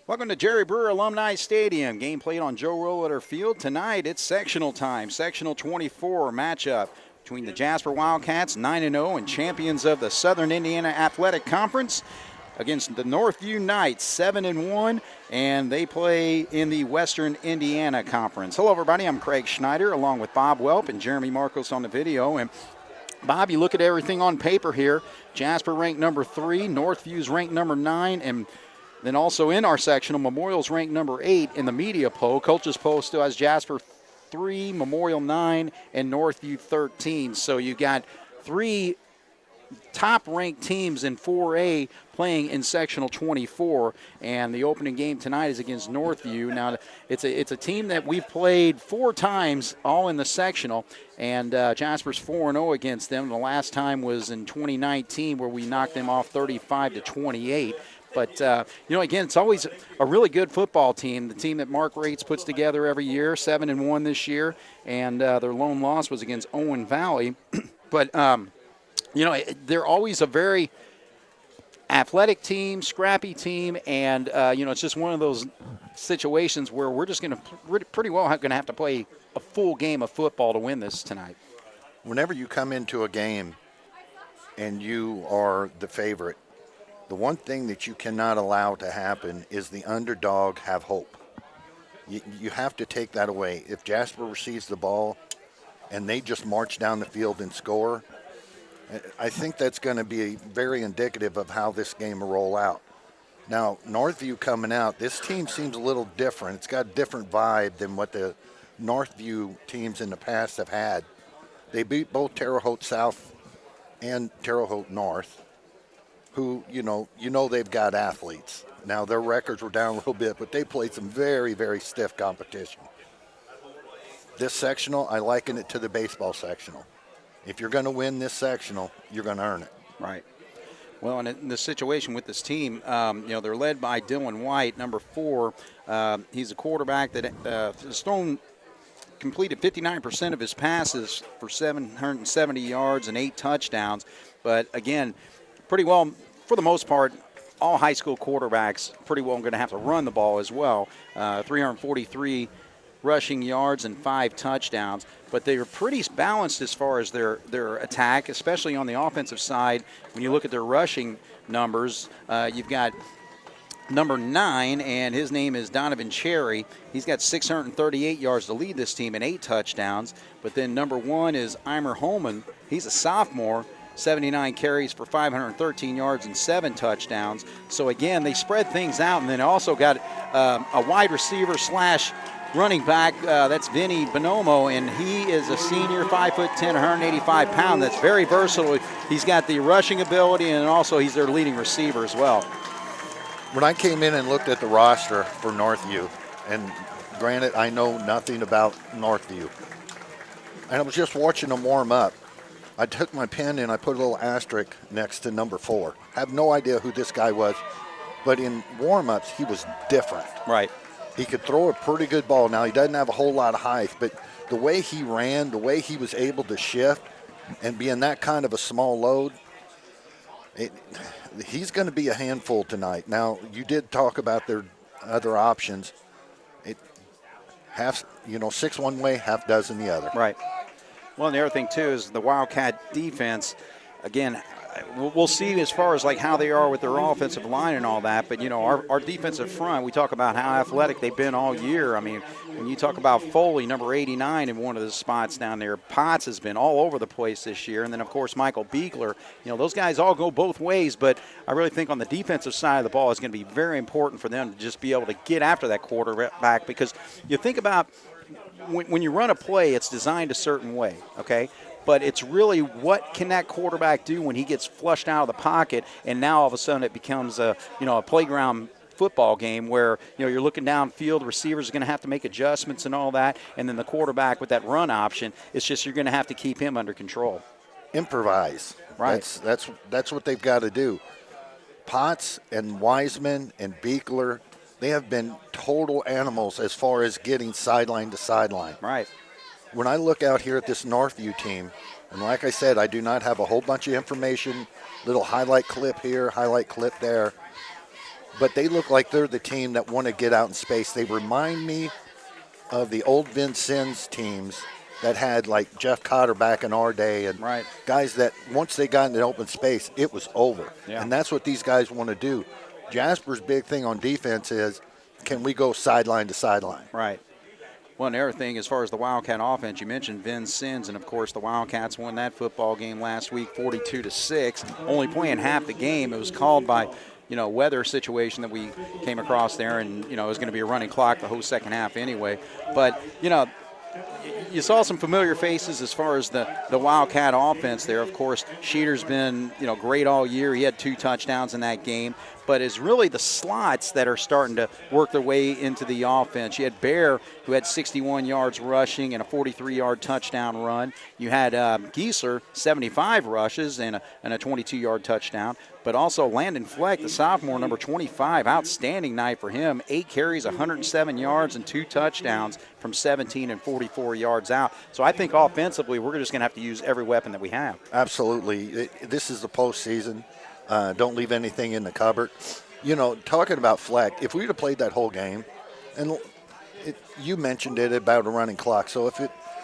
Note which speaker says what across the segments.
Speaker 1: Welcome to Jerry Brewer Alumni Stadium. Game played on Joe Rolliter Field. Tonight it's sectional time. Sectional 24 matchup between the Jasper Wildcats, 9-0 and champions of the Southern Indiana Athletic Conference, against the Northview Knights, 7-1, and they play in the Western Indiana Conference. Hello, everybody. I'm Craig Schneider, along with Bob Welp and Jeremy Marcos on the video. And Bob, you look at everything on paper here. Jasper ranked number 3, Northview's ranked number 9, and then also in our sectional, Memorial's ranked number 8 in the media poll. Coach's poll still has Jasper 3, Memorial 9, and Northview 13. So you got 3 top-ranked teams in 4A playing in sectional 24, and the opening game tonight is against Northview. Now, it's a team that we've played 4 times, all in the sectional, and Jasper's 4-0 against them. The last time was in 2019, where we knocked them off 35-28. But, again, it's always a really good football team, the team that Mark Rates puts together every year, 7-1 this year, and their lone loss was against Owen Valley. But, they're always a very athletic team, scrappy team, and, it's just one of those situations where we're just going to pretty well going to have to play a full game of football to win this tonight.
Speaker 2: Whenever you come into a game and you are the favorite, the one thing that you cannot allow to happen is the underdog have hope. You have to take that away. If Jasper receives the ball and they just march down the field and score, I think that's going to be very indicative of how this game will roll out. Now, Northview coming out, this team seems a little different. It's got a different vibe than what the Northview teams in the past have had. They beat both Terre Haute South and Terre Haute North, who, they've got athletes. Now, their records were down a little bit, but they played some very, very stiff competition. This sectional, I liken it to the baseball sectional. If you're going to win this sectional, you're going to earn it.
Speaker 1: Right. Well, and in the situation with this team, they're led by Dylan White, number 4. He's a quarterback that has completed 59% of his passes for 770 yards and 8 touchdowns. But, again, pretty well, for the most part, all high school quarterbacks pretty well going to have to run the ball as well. 343 rushing yards and 5 touchdowns. But they are pretty balanced as far as their attack, especially on the offensive side. When you look at their rushing numbers, you've got number 9, and his name is Donovan Cherry. He's got 638 yards to lead this team and 8 touchdowns. But then number 1 is Eimer Holman. He's a sophomore. 79 carries for 513 yards and 7 touchdowns. So, again, they spread things out. And then also got a wide receiver / running back. That's Vinny Bonomo, and he is a senior, 5'10", 185 pounds. That's very versatile. He's got the rushing ability, and also he's their leading receiver as well.
Speaker 2: When I came in and looked at the roster for Northview, and granted, I know nothing about Northview, and I was just watching them warm up, I took my pen and I put a little asterisk next to number 4. I have no idea who this guy was, but in warm-ups, he was different.
Speaker 1: Right.
Speaker 2: He could throw a pretty good ball. Now, he doesn't have a whole lot of height, but the way he ran, the way he was able to shift and be in that kind of a small load, he's going to be a handful tonight. Now, you did talk about their other options. Half, 6 one way, half dozen the other.
Speaker 1: Right. Well, and the other thing, too, is the Wildcat defense. Again, we'll see as far as like how they are with their offensive line and all that. But, our defensive front, we talk about how athletic they've been all year. I mean, when you talk about Foley, number 89 in one of the spots down there, Potts has been all over the place this year. And then, of course, Michael Beekler. Those guys all go both ways. But I really think on the defensive side of the ball, it's going to be very important for them to just be able to get after that quarterback. Because you think about when you run a play, it's designed a certain way, okay? But it's really what can that quarterback do when he gets flushed out of the pocket, and now all of a sudden it becomes a playground football game where you're looking downfield, receivers are going to have to make adjustments and all that, and then the quarterback with that run option, it's just you're going to have to keep him under control.
Speaker 2: Improvise.
Speaker 1: Right.
Speaker 2: That's what they've got to do. Potts and Wiseman and Beekler, they have been total animals as far as getting sideline to sideline.
Speaker 1: Right.
Speaker 2: When I look out here at this Northview team, and like I said, I do not have a whole bunch of information, little highlight clip here, highlight clip there. but they look like they're the team that want to get out in space. They remind me of the old Vincennes teams that had like Jeff Cotter back in our day and
Speaker 1: Right.
Speaker 2: guys that once they got in the open space, it was over.
Speaker 1: Yeah.
Speaker 2: And that's what these guys want to do. Jasper's big thing on defense is, can we go sideline to sideline?
Speaker 1: Right. Well, another thing, as far as the Wildcat offense, you mentioned Vincennes, and of course the Wildcats won that football game last week, 42-6. Only playing half the game. It was called by, weather situation that we came across there, and it was going to be a running clock the whole second half anyway. But you saw some familiar faces as far as the Wildcat offense there. Of course, Sheeter's been great all year. He had 2 touchdowns in that game. But it's really the slots that are starting to work their way into the offense. You had Bear, who had 61 yards rushing and a 43-yard touchdown run. You had Geisler, 75 rushes and a 22-yard touchdown. But also Landon Fleck, the sophomore, number 25, outstanding night for him. 8 carries, 107 yards, and 2 touchdowns from 17 and 44 yards out. So I think offensively we're just going to have to use every weapon that we have.
Speaker 2: Absolutely. This is the postseason. Don't leave anything in the cupboard. Talking about Fleck, if we would have played that whole game, and you mentioned it about a running clock, so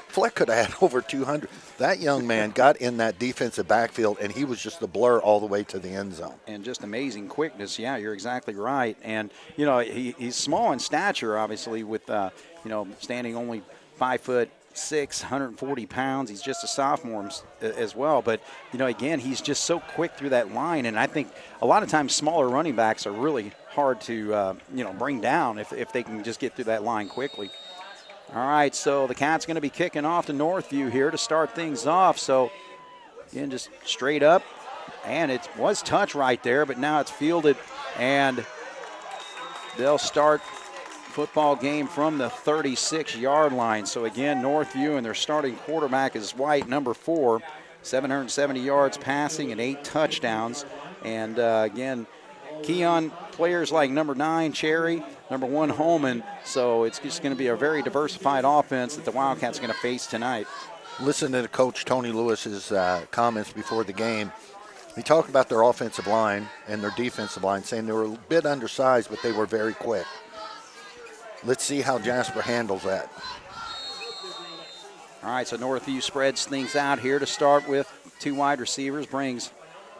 Speaker 2: Fleck could have had over 200. That young man got in that defensive backfield, and he was just a blur all the way to the end zone.
Speaker 1: And just amazing quickness. Yeah, you're exactly right. And, he's small in stature, obviously, with, standing only 5'6", 140 pounds. He's just a sophomore as well. But, again, he's just so quick through that line. And I think a lot of times smaller running backs are really hard to, bring down if they can just get through that line quickly. All right, so the Cats going to be kicking off to Northview here to start things off. So, again, just straight up. And it was touch right there, but now it's fielded. And they'll start football game from the 36-yard line. So again, Northview, and their starting quarterback is White, number 4, 770 yards passing and 8 touchdowns. And again, Keon players like number 9, Cherry, number 1, Holman. So it's just going to be a very diversified offense that the Wildcats are going to face tonight.
Speaker 2: Listen to Coach Tony Lewis's comments before the game. He talked about their offensive line and their defensive line, saying they were a bit undersized, but they were very quick. Let's see how Jasper handles that.
Speaker 1: All right, so Northview spreads things out here to start with. 2 wide receivers, brings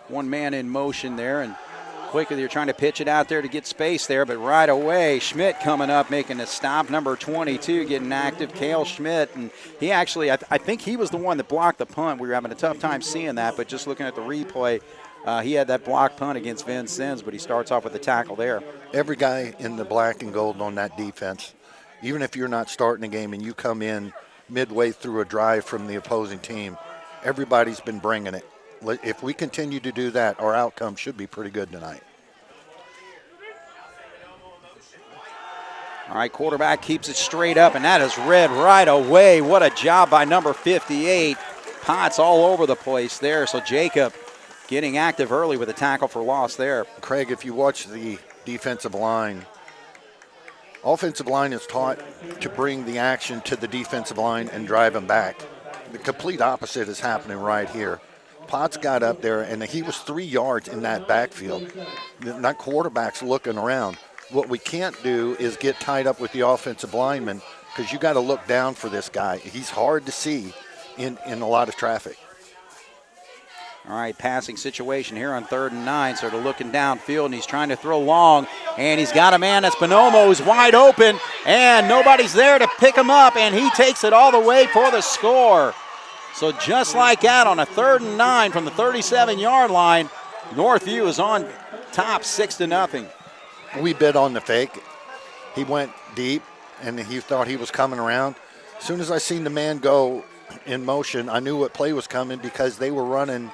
Speaker 1: 1 man in motion there, and quickly they're trying to pitch it out there to get space there, but right away Schmidt coming up making a stop, number 22 getting active, Cale Schmidt, and he actually, I think he was the one that blocked the punt. We were having a tough time seeing that, but just looking at the replay, he had that blocked punt against Vincennes, but he starts off with the tackle there.
Speaker 2: Every guy in the black and gold on that defense, even if you're not starting a game and you come in midway through a drive from the opposing team, everybody's been bringing it. If we continue to do that, our outcome should be pretty good tonight.
Speaker 1: All right, quarterback keeps it straight up, and that is read right away. What a job by number 58. Potts all over the place there, so Jacob getting active early with a tackle for loss there.
Speaker 2: Craig, if you watch the defensive line, offensive line is taught to bring the action to the defensive line and drive them back. The complete opposite is happening right here. Potts got up there, and he was 3 yards in that backfield. That quarterback's looking around. What we can't do is get tied up with the offensive lineman, because you got to look down for this guy. He's hard to see in a lot of traffic.
Speaker 1: All right, passing situation here on 3rd and 9. So they're looking downfield, and he's trying to throw long. And he's got a man, that's Bonomo, who's wide open. And nobody's there to pick him up, and he takes it all the way for the score. So just like that, on a 3rd and 9 from the 37-yard line, Northview is on top 6-0.
Speaker 2: We bid on the fake. He went deep, and he thought he was coming around. As soon as I seen the man go in motion, I knew what play was coming, because they were running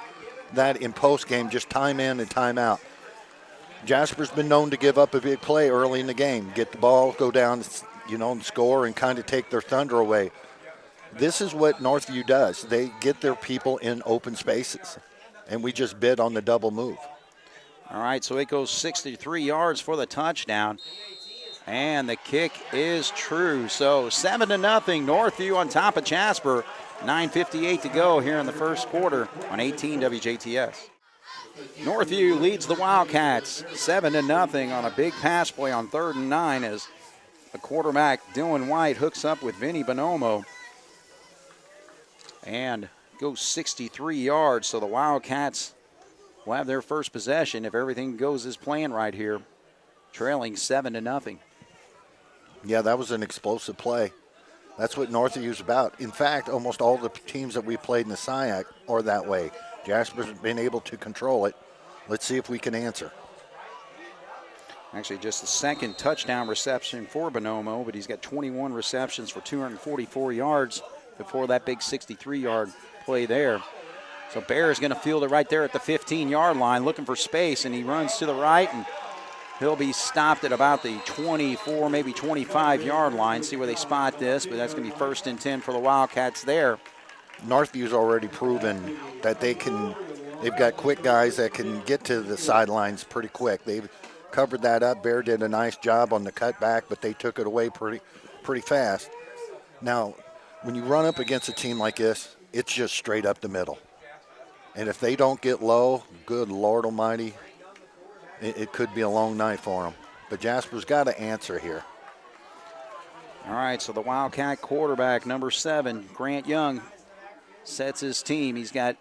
Speaker 2: that in post game, just time in and time out. Jasper's been known to give up a big play early in the game, get the ball, go down, and score and kind of take their thunder away. This is what Northview does. They get their people in open spaces, and we just bid on the double move.
Speaker 1: All right, so it goes 63 yards for the touchdown, and the kick is true. So 7-0, Northview on top of Jasper. 9:58 to go here in the first quarter on 18 WJTS. Northview leads the Wildcats 7-0 on a big pass play on 3rd and 9 as the quarterback Dylan White hooks up with Vinny Bonomo and goes 63 yards. So the Wildcats will have their first possession if everything goes as planned right here, trailing 7-0.
Speaker 2: Yeah, that was an explosive play. That's what Northview's about. In fact, almost all the teams that we played in the SIAC are that way. Jasper's been able to control it. Let's see if we can answer.
Speaker 1: Actually, just the second touchdown reception for Bonomo, but he's got 21 receptions for 244 yards before that big 63-yard play there. So Bear is going to field it right there at the 15-yard line, looking for space, and he runs to the right, and he'll be stopped at about the 24, maybe 25-yard line. See where they spot this, but that's going to be 1st and 10 for the Wildcats there.
Speaker 2: Northview's already proven that they've got quick guys that can get to the sidelines pretty quick. They've covered that up. Bear did a nice job on the cutback, but they took it away pretty fast. Now, when you run up against a team like this, it's just straight up the middle. And if they don't get low, good Lord Almighty, it could be a long night for them. But Jasper's got to answer here.
Speaker 1: All right, so the Wildcat quarterback, number 7, Grant Young, sets his team. He's got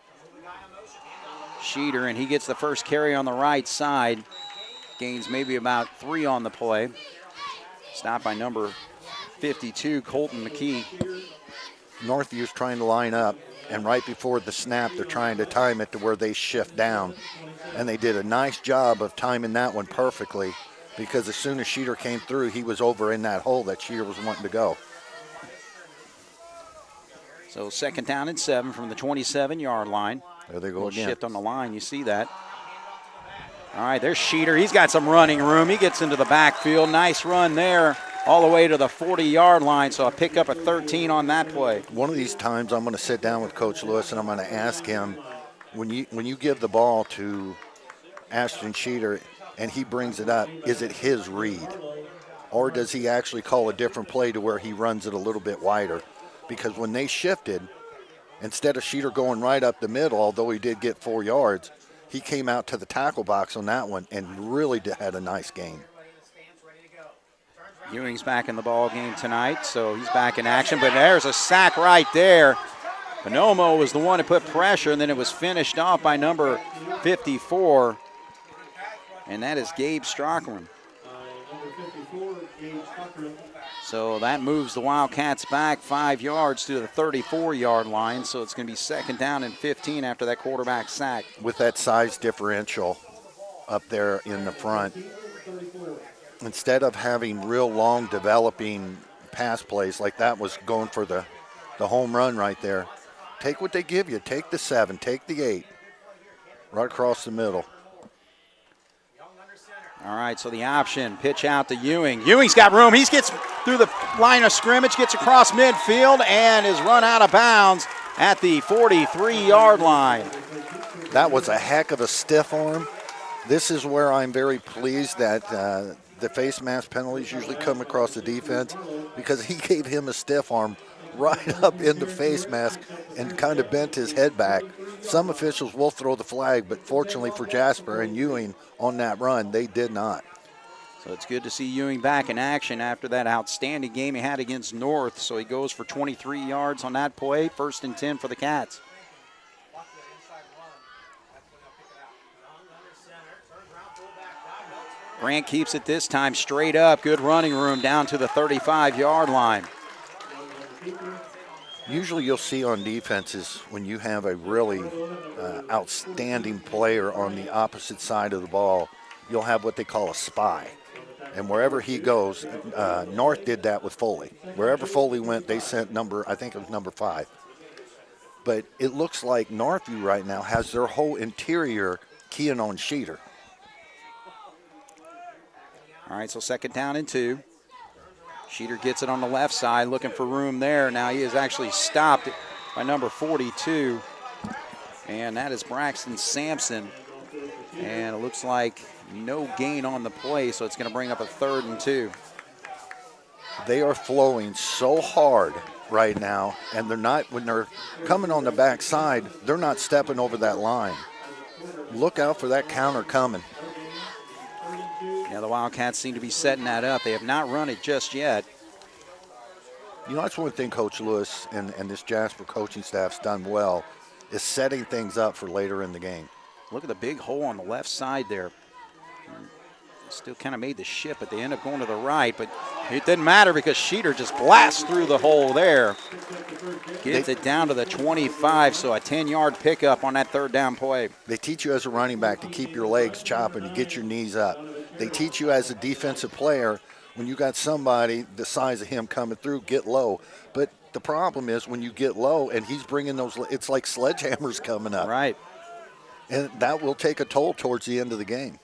Speaker 1: Sheeter, and he gets the first carry on the right side. Gains maybe about 3 on the play. Stopped by number 52, Colton McKee.
Speaker 2: Northview's trying to line up, and right before the snap, they're trying to time it to where they shift down. And they did a nice job of timing that one perfectly, because as soon as Sheeter came through, he was over in that hole that Sheeter was wanting to go.
Speaker 1: So 2nd down and 7 from the 27-yard line.
Speaker 2: There they go again.
Speaker 1: Shift on the line, you see that. All right, there's Sheeter. He's got some running room. He gets into the backfield. Nice run there all the way to the 40-yard line, so a pickup of 13 on that play.
Speaker 2: One of these times I'm going to sit down with Coach Lewis and I'm going to ask him, when you give the ball to Ashton Sheeter and he brings it up, is it his read? Or does he actually call a different play to where he runs it a little bit wider? Because when they shifted, instead of Sheeter going right up the middle, although he did get 4 yards, he came out to the tackle box on that one and really had a nice game.
Speaker 1: Ewing's back in the ball game tonight, so he's back in action. But there's a sack right there. Bonomo was the one who put pressure, and then it was finished off by number 54, and that is Gabe Strackerman. So that moves the Wildcats back 5 yards to the 34-yard line, so it's going to be 2nd down and 15 after that quarterback sack.
Speaker 2: With that size differential up there in the front, instead of having real long developing pass plays like that was going for the home run right there, take what they give you. Take the 7, take the 8, right across the middle.
Speaker 1: All right, so the option, pitch out to Ewing. Ewing's got room. He gets through the line of scrimmage, gets across midfield, and is run out of bounds at the 43-yard line.
Speaker 2: That was a heck of a stiff arm. This is where I'm very pleased that the face mask penalties usually come across the defense, because he gave him a stiff arm right up in the face mask and kind of bent his head back. Some officials will throw the flag, but fortunately for Jasper and Ewing on that run, they did not.
Speaker 1: So it's good to see Ewing back in action after that outstanding game he had against North. So he goes for 23 yards on that play, 1st and 10 for the Cats. Grant keeps it this time straight up. Good running room down to the 35-yard line.
Speaker 2: Usually you'll see on defenses when you have a really outstanding player on the opposite side of the ball, you'll have what they call a spy. And wherever he goes, North did that with Foley. Wherever Foley went, they sent I think it was number 5. But it looks like Northview right now has their whole interior keying on Sheeter.
Speaker 1: All right, so 2nd down and 2. Sheeter gets it on the left side, looking for room there. Now he is actually stopped by number 42, and that is Braxton Sampson. And it looks like no gain on the play, so it's going to bring up a 3rd and 2.
Speaker 2: They are flowing so hard right now, and they're not, when they're coming on the backside, they're not stepping over that line. look out for that counter coming.
Speaker 1: Yeah, the Wildcats seem to be setting that up. They have not run it just yet.
Speaker 2: You know, that's one thing Coach Lewis and this Jasper coaching staff's done well, is setting things up for later in the game.
Speaker 1: Look at the big hole on the left side there. Still kind of made the shift, but they end up going to the right. But it didn't matter because Sheeter just blasts through the hole there. Gets it down to the 25, so a 10-yard pickup on that third down play.
Speaker 2: They teach you as a running back to keep your legs chopping, to get your knees up. They teach you as a defensive player, when you got somebody the size of him coming through, get low. But the problem is when you get low and he's bringing those, it's like sledgehammers coming up.
Speaker 1: Right.
Speaker 2: And that will take a toll towards the end of the game.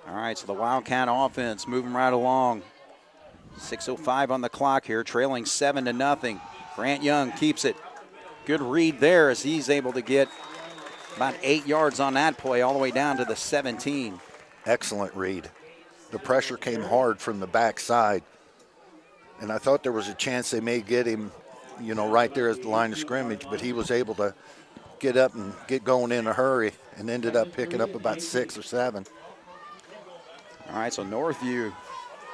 Speaker 1: All right, so the Wildcat offense moving right along. 6:05 on the clock here, trailing 7-0. Grant Young keeps it. Good read there as he's able to get about 8 yards on that play all the way down to the 17.
Speaker 2: Excellent read. The pressure came hard from the backside. And I thought there was a chance they may get him, you know, right there at the line of scrimmage, but he was able to get up and get going in a hurry and ended up picking up about 6 or 7.
Speaker 1: All right, so Northview,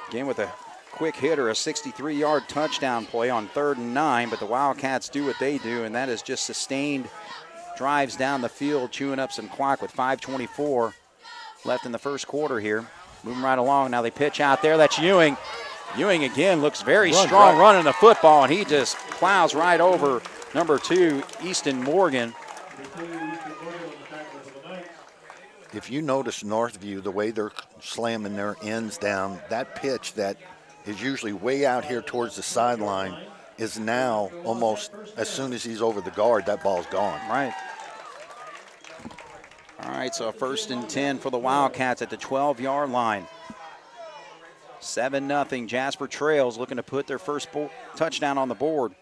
Speaker 1: again with a quick hitter, a 63-yard touchdown play on 3rd and 9, but the Wildcats do what they do, and that is just sustained drives down the field, chewing up some clock with 5:24 left in the first quarter here. Moving right along. Now they pitch out there. That's Ewing. Ewing again looks very strong running the football, and he just plows right over number 2, Easton Morgan.
Speaker 2: If you notice Northview, the way they're slamming their ends down, that pitch that is usually way out here towards the sideline is now almost as soon as he's over the guard, that ball's gone.
Speaker 1: Right. All right, so 1st and 10 for the Wildcats at the 12-yard line. 7-0. Jasper Trails looking to put their first touchdown on the board.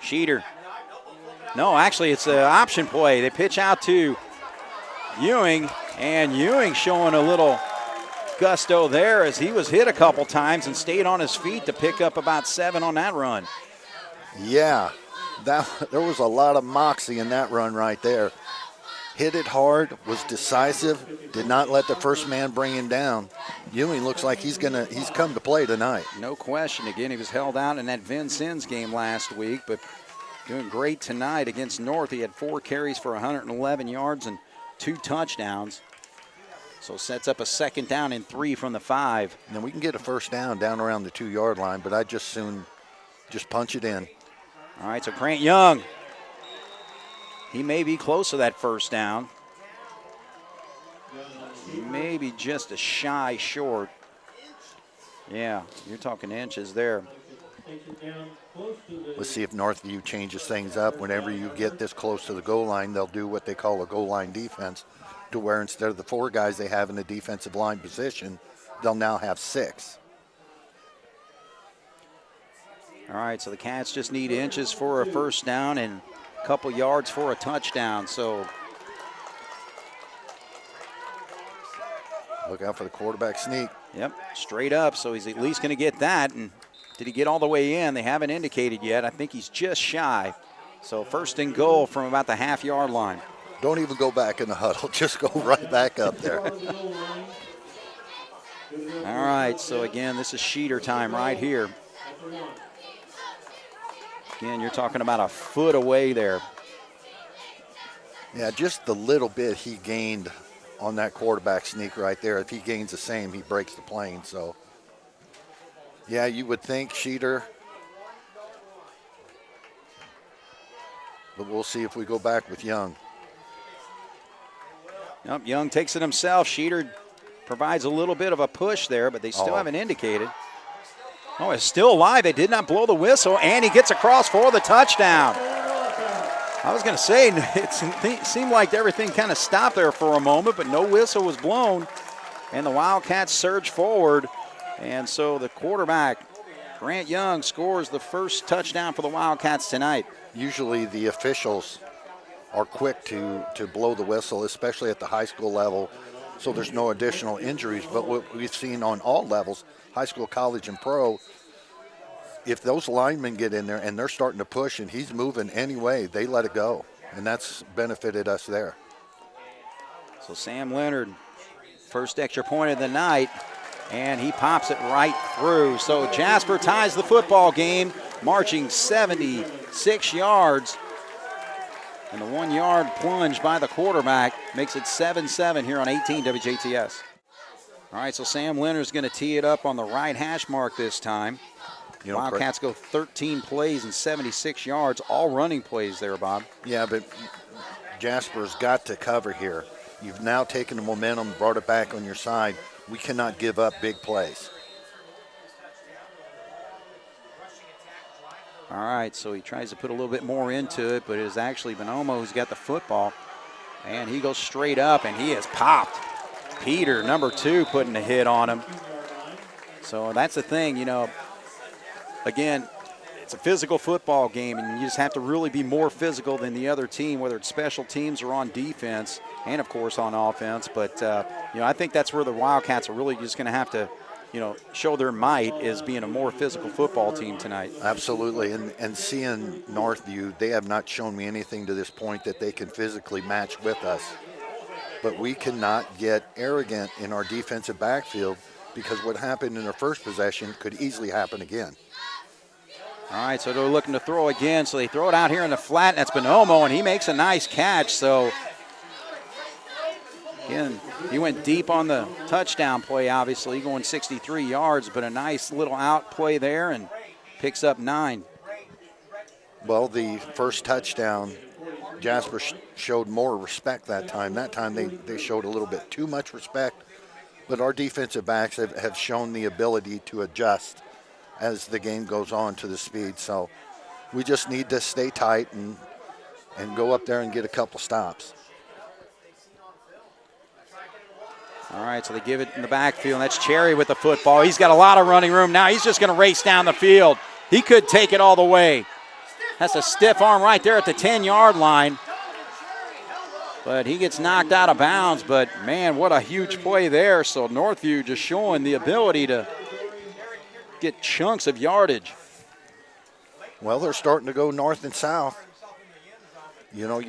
Speaker 1: Sheeter. No, actually, it's an option play. They pitch out to Ewing, and Ewing showing a little gusto there as he was hit a couple times and stayed on his feet to pick up about 7 on that run.
Speaker 2: Yeah, there was a lot of moxie in that run right there. Hit it hard, was decisive, did not let the first man bring him down. Ewing looks like he's come to play tonight.
Speaker 1: No question. Again, he was held out in that Vincennes game last week, but doing great tonight against North. He had 4 carries for 111 yards and 2 touchdowns. So sets up a 2nd down and 3 from the 5.
Speaker 2: And then we can get a first down around the 2-yard line, but I'd just soon just punch it in.
Speaker 1: All right, so Grant Young, he may be close to that first down. Maybe just a shy short. Yeah, you're talking inches there.
Speaker 2: Let's see if Northview changes things up. Whenever you get this close to the goal line, they'll do what they call a goal line defense, to where instead of the 4 guys they have in the defensive line position, they'll now have 6.
Speaker 1: All right, so the Cats just need inches for a first down and a couple yards for a touchdown. So
Speaker 2: look out for the quarterback sneak.
Speaker 1: Yep, straight up. So he's at least going to get that. And did he get all the way in? They haven't indicated yet. I think he's just shy. So 1st and goal from about the half-yard line.
Speaker 2: Don't even go back in the huddle. Just go right back up there.
Speaker 1: All right, so again, this is Sheeter time right here. Again, you're talking about a foot away there.
Speaker 2: Yeah, just the little bit he gained on that quarterback sneak right there. If he gains the same, he breaks the plane. So, yeah, you would think Sheeter. But we'll see if we go back with Young.
Speaker 1: Yep, Young takes it himself. Sheeter provides a little bit of a push there, but they still haven't indicated. Oh, it's still alive. They did not blow the whistle, and he gets across for the touchdown. I was going to say, it seemed like everything kind of stopped there for a moment, but no whistle was blown, and the Wildcats surge forward. And so the quarterback, Grant Young, scores the first touchdown for the Wildcats tonight.
Speaker 2: Usually the officials are quick to blow the whistle, especially at the high school level, so there's no additional injuries. But what we've seen on all levels, high school, college, and pro, if those linemen get in there and they're starting to push and he's moving anyway, they let it go. And that's benefited us there.
Speaker 1: So Sam Leonard, first extra point of the night, and he pops it right through. So Jasper ties the football game, marching 76 yards. And the 1 yard plunge by the quarterback makes it 7-7 here on 18 WJTS. All right, so Sam Leonard's going to tee it up on the right hash mark this time. Wildcats go 13 plays and 76 yards, all running plays there, Bob.
Speaker 2: Yeah, but Jasper's got to cover here. You've now taken the momentum, brought it back on your side. We cannot give up big plays.
Speaker 1: All right, so he tries to put a little bit more into it, but it is actually Bonomo who's got the football. And he goes straight up, and he is popped. Peter, number 2, putting a hit on him. So that's the thing, you know. Again, it's a physical football game, and you just have to really be more physical than the other team, whether it's special teams or on defense, and, of course, on offense. But, you know, I think that's where the Wildcats are really just going to have to, you know, show their might as being a more physical football team tonight.
Speaker 2: Absolutely, and seeing Northview, they have not shown me anything to this point that they can physically match with us. But we cannot get arrogant in our defensive backfield because what happened in their first possession could easily happen again.
Speaker 1: All right, so they're looking to throw again, so they throw it out here in the flat, and that's Bonomo, and he makes a nice catch. So, again, he went deep on the touchdown play, obviously, going 63 yards, but a nice little out play there and picks up 9.
Speaker 2: Well, the first touchdown, Jasper showed more respect that time. That time they showed a little bit too much respect, but our defensive backs have shown the ability to adjust as the game goes on to the speed. So we just need to stay tight and go up there and get a couple stops.
Speaker 1: All right, so they give it in the backfield. That's Cherry with the football. He's got a lot of running room now. He's just going to race down the field. He could take it all the way. That's a stiff arm right there at the 10-yard line. But he gets knocked out of bounds. But, man, what a huge play there. So Northview just showing the ability to get chunks of yardage.
Speaker 2: Well, they're starting to go north and south. You know,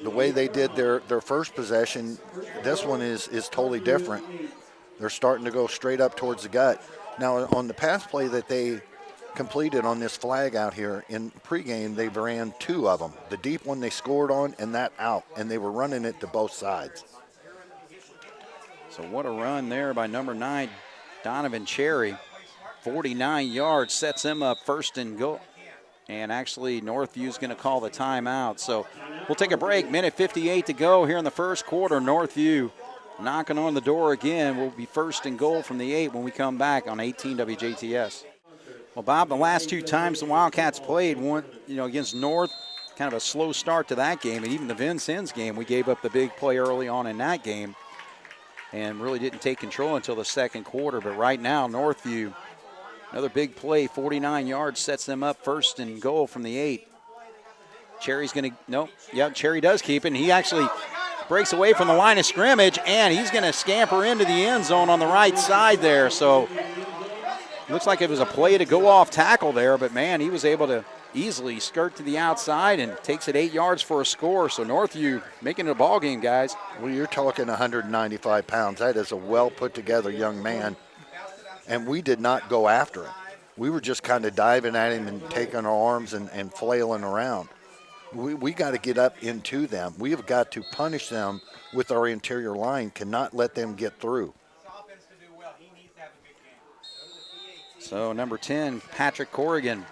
Speaker 2: the way they did their first possession, this one is totally different. They're starting to go straight up towards the gut. Now, on the pass play that they completed on this flag out here in pregame, they ran 2 of them. The deep one they scored on and that out, and they were running it to both sides.
Speaker 1: So what a run there by number 9, Donovan Cherry. 49 yards sets him up first and goal. And actually, Northview's going to call the timeout. So we'll take a break. Minute 58 to go here in the first quarter. Northview knocking on the door again. Will be first and goal from the 8 when we come back on 18 WJTS. Well, Bob, the last 2 times the Wildcats played, one, you know, against North, kind of a slow start to that game. And even the Vincennes game, we gave up the big play early on in that game and really didn't take control until the second quarter. But right now, Northview, another big play, 49 yards, sets them up first and goal from the 8. Cherry's going to, nope, yeah, Cherry does keep it, and he actually breaks away from the line of scrimmage, and he's going to scamper into the end zone on the right side there. So looks like it was a play to go off tackle there, but, man, he was able to easily skirt to the outside and takes it 8 yards for a score. So Northview making it a ball game, guys.
Speaker 2: Well, you're talking 195 pounds. That is a well-put-together young man. And we did not go after him. We were just kind of diving at him and taking our arms and flailing around. We got to get up into them. We have got to punish them with our interior line, cannot let them get through.
Speaker 1: So number 10, Patrick Corrigan,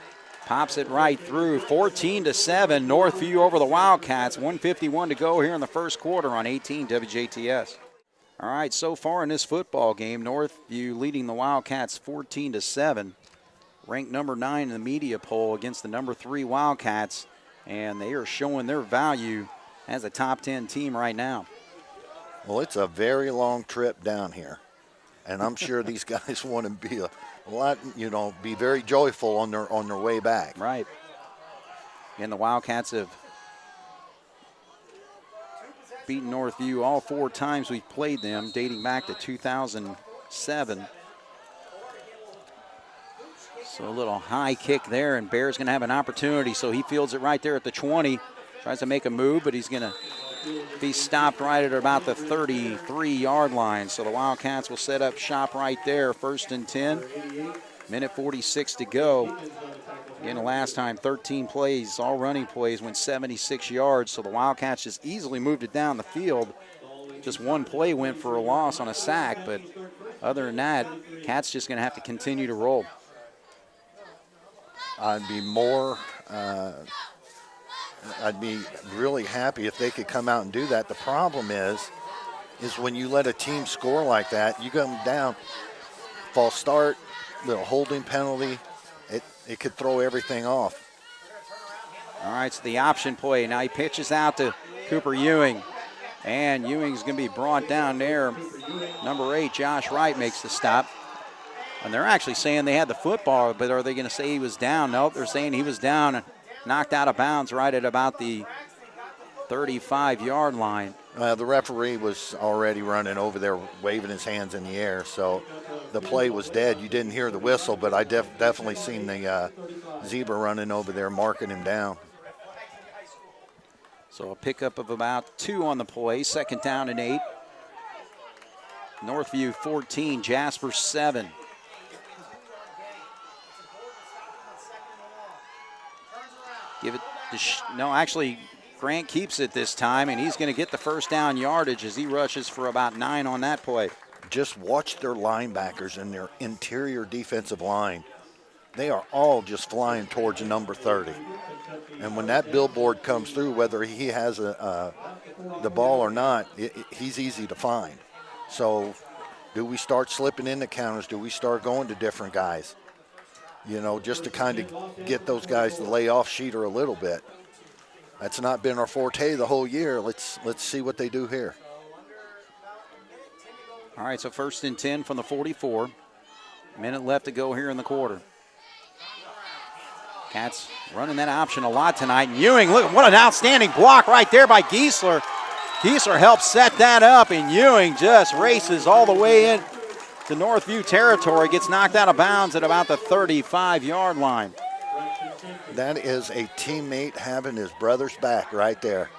Speaker 1: pops it right through. 14-7, Northview over the Wildcats. 1:51 to go here in the first quarter on 18 WJTS. All right, so far in this football game, Northview leading the Wildcats 14-7. Ranked number 9 in the media poll against the number 3 Wildcats, and they are showing their value as a top 10 team right now.
Speaker 2: Well, it's a very long trip down here, and I'm sure these guys want to be a lot, you know, be very joyful on their way back.
Speaker 1: Right. And the Wildcats have beaten Northview all 4 times we've played them, dating back to 2007. So a little high kick there, and Bear's going to have an opportunity. So he fields it right there at the 20. Tries to make a move, but he's going to be stopped right at about the 33-yard line. So the Wildcats will set up shop right there, 1st and 10. Minute 46 to go. Again, the last time, 13 plays, all running plays, went 76 yards. So the Wildcats just easily moved it down the field. Just one play went for a loss on a sack, but other than that, Cats just going to have to continue to roll.
Speaker 2: I'd be really happy if they could come out and do that. The problem is when you let a team score like that, you go down, false start, little holding penalty, it could throw everything off.
Speaker 1: All right, so the option play. Now he pitches out to Cooper Ewing, and Ewing's going to be brought down there. Number 8, Josh Wright, makes the stop. And they're actually saying they had the football, but are they going to say he was down? Nope, they're saying he was down and knocked out of bounds right at about the 35-yard line.
Speaker 2: The referee was already running over there, waving his hands in the air, so the play was dead. You didn't hear the whistle, but I definitely seen the zebra running over there, marking him down.
Speaker 1: So a pickup of about 2 on the play, 2nd down and 8. Northview 14, Jasper 7. Give it to no, actually, Grant keeps it this time, and he's going to get the 1st down yardage as he rushes for about 9 on that play.
Speaker 2: Just watch their linebackers and their interior defensive line. They are all just flying towards number 30. And when that billboard comes through, whether he has the ball or not, he's easy to find. So do we start slipping into counters? Do we start going to different guys? You know, just to kind of get those guys to lay off Sheeter a little bit. That's not been our forte the whole year. Let's see what they do here.
Speaker 1: All right, so 1st and 10 from the 44. Minute left to go here in the quarter. Cats running that option a lot tonight. And Ewing, look, what an outstanding block right there by Giesler. Giesler helps set that up, and Ewing just races all the way in to Northview territory, gets knocked out of bounds at about the 35-yard line.
Speaker 2: That is a teammate having his brother's back right there.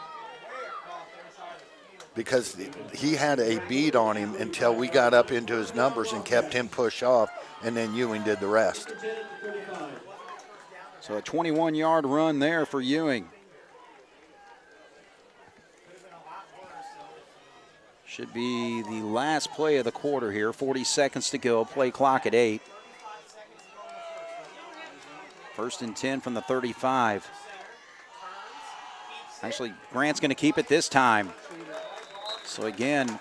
Speaker 2: Because he had a bead on him until we got up into his numbers and kept him pushed off, and then Ewing did the rest.
Speaker 1: So a 21-yard run there for Ewing. Should be the last play of the quarter here. 40 seconds to go. Play clock at 8. 1st and 10 from the 35. Actually, Grant's going to keep it this time. So again,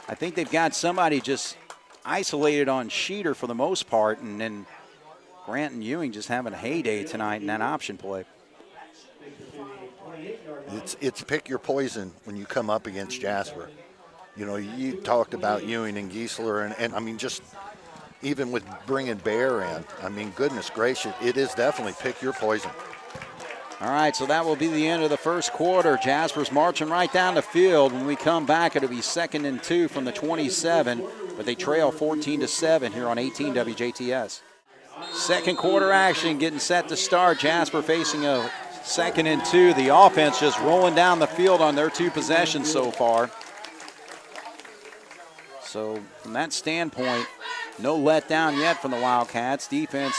Speaker 1: I think they've got somebody just isolated on Sheeter for the most part, and then Grant and Ewing just having a heyday tonight in that option play.
Speaker 2: It's pick your poison when you come up against Jasper. You know, you talked about Ewing and Giesler, and I mean, just even with bringing Bear in, I mean, goodness gracious, it is definitely pick your poison.
Speaker 1: All right, so that will be the end of the first quarter. Jasper's marching right down the field. When we come back, it'll be 2nd and 2 from the 27, but they trail 14-7 here on 18 WJTS. Second quarter action getting set to start. Jasper facing a 2nd and 2. The offense just rolling down the field on their 2 possessions so far. So from that standpoint, no letdown yet from the Wildcats. Defense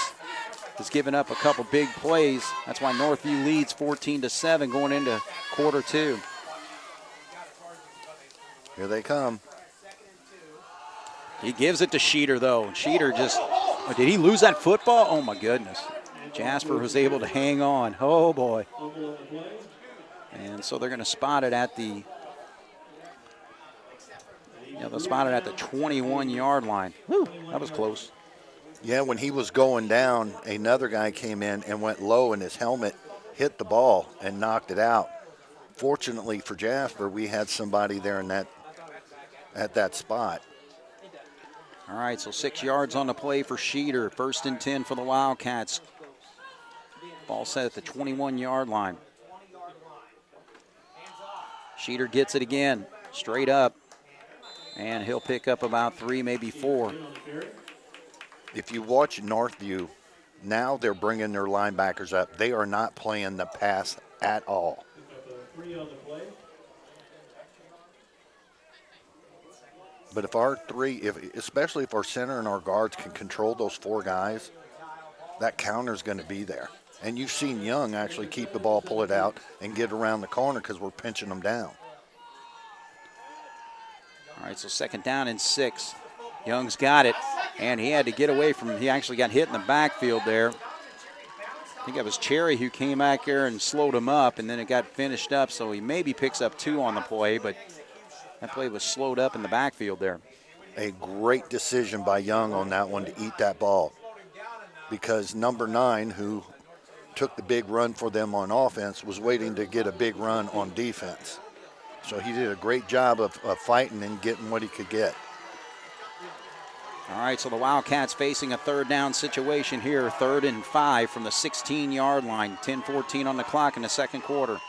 Speaker 1: has given up a couple big plays. That's why Northview leads 14-7 going into quarter 2.
Speaker 2: Here they come.
Speaker 1: He gives it to Sheeter, though. Sheeter just, did he lose that football? Oh, my goodness. Jasper was able to hang on. Oh, boy. And so they're going to spot it at the, they'll spot it at the 21-yard line. Whew, that was close.
Speaker 2: Yeah, when he was going down, another guy came in and went low, and his helmet hit the ball and knocked it out. Fortunately for Jasper, we had somebody there in at that spot.
Speaker 1: All right, so 6 yards on the play for Sheeter. 1st and 10 for the Wildcats. Ball set at the 21-yard line. Sheeter gets it again, straight up, and he'll pick up about 3, maybe 4.
Speaker 2: If you watch Northview Now they're bringing their linebackers up. They are not playing the pass at all. But if our especially if our center and our guards can control those 4 guys, that counter is going to be there. And you've seen Young actually keep the ball, pull it out, and get around the corner because we're pinching them down.
Speaker 1: All right, so 2nd down and 6. Young's got it, and he had to get away from, he actually got hit in the backfield there. I think that was Cherry who came back there and slowed him up, and then it got finished up, so he maybe picks up 2 on the play, but that play was slowed up in the backfield there.
Speaker 2: A great decision by Young on that one to eat that ball, because number 9, who took the big run for them on offense, was waiting to get a big run on defense. So he did a great job of fighting and getting what he could get.
Speaker 1: All right, so the Wildcats facing a 3rd down situation here, 3rd and 5 from the 16-yard line, 10-14 on the clock in the 2nd quarter.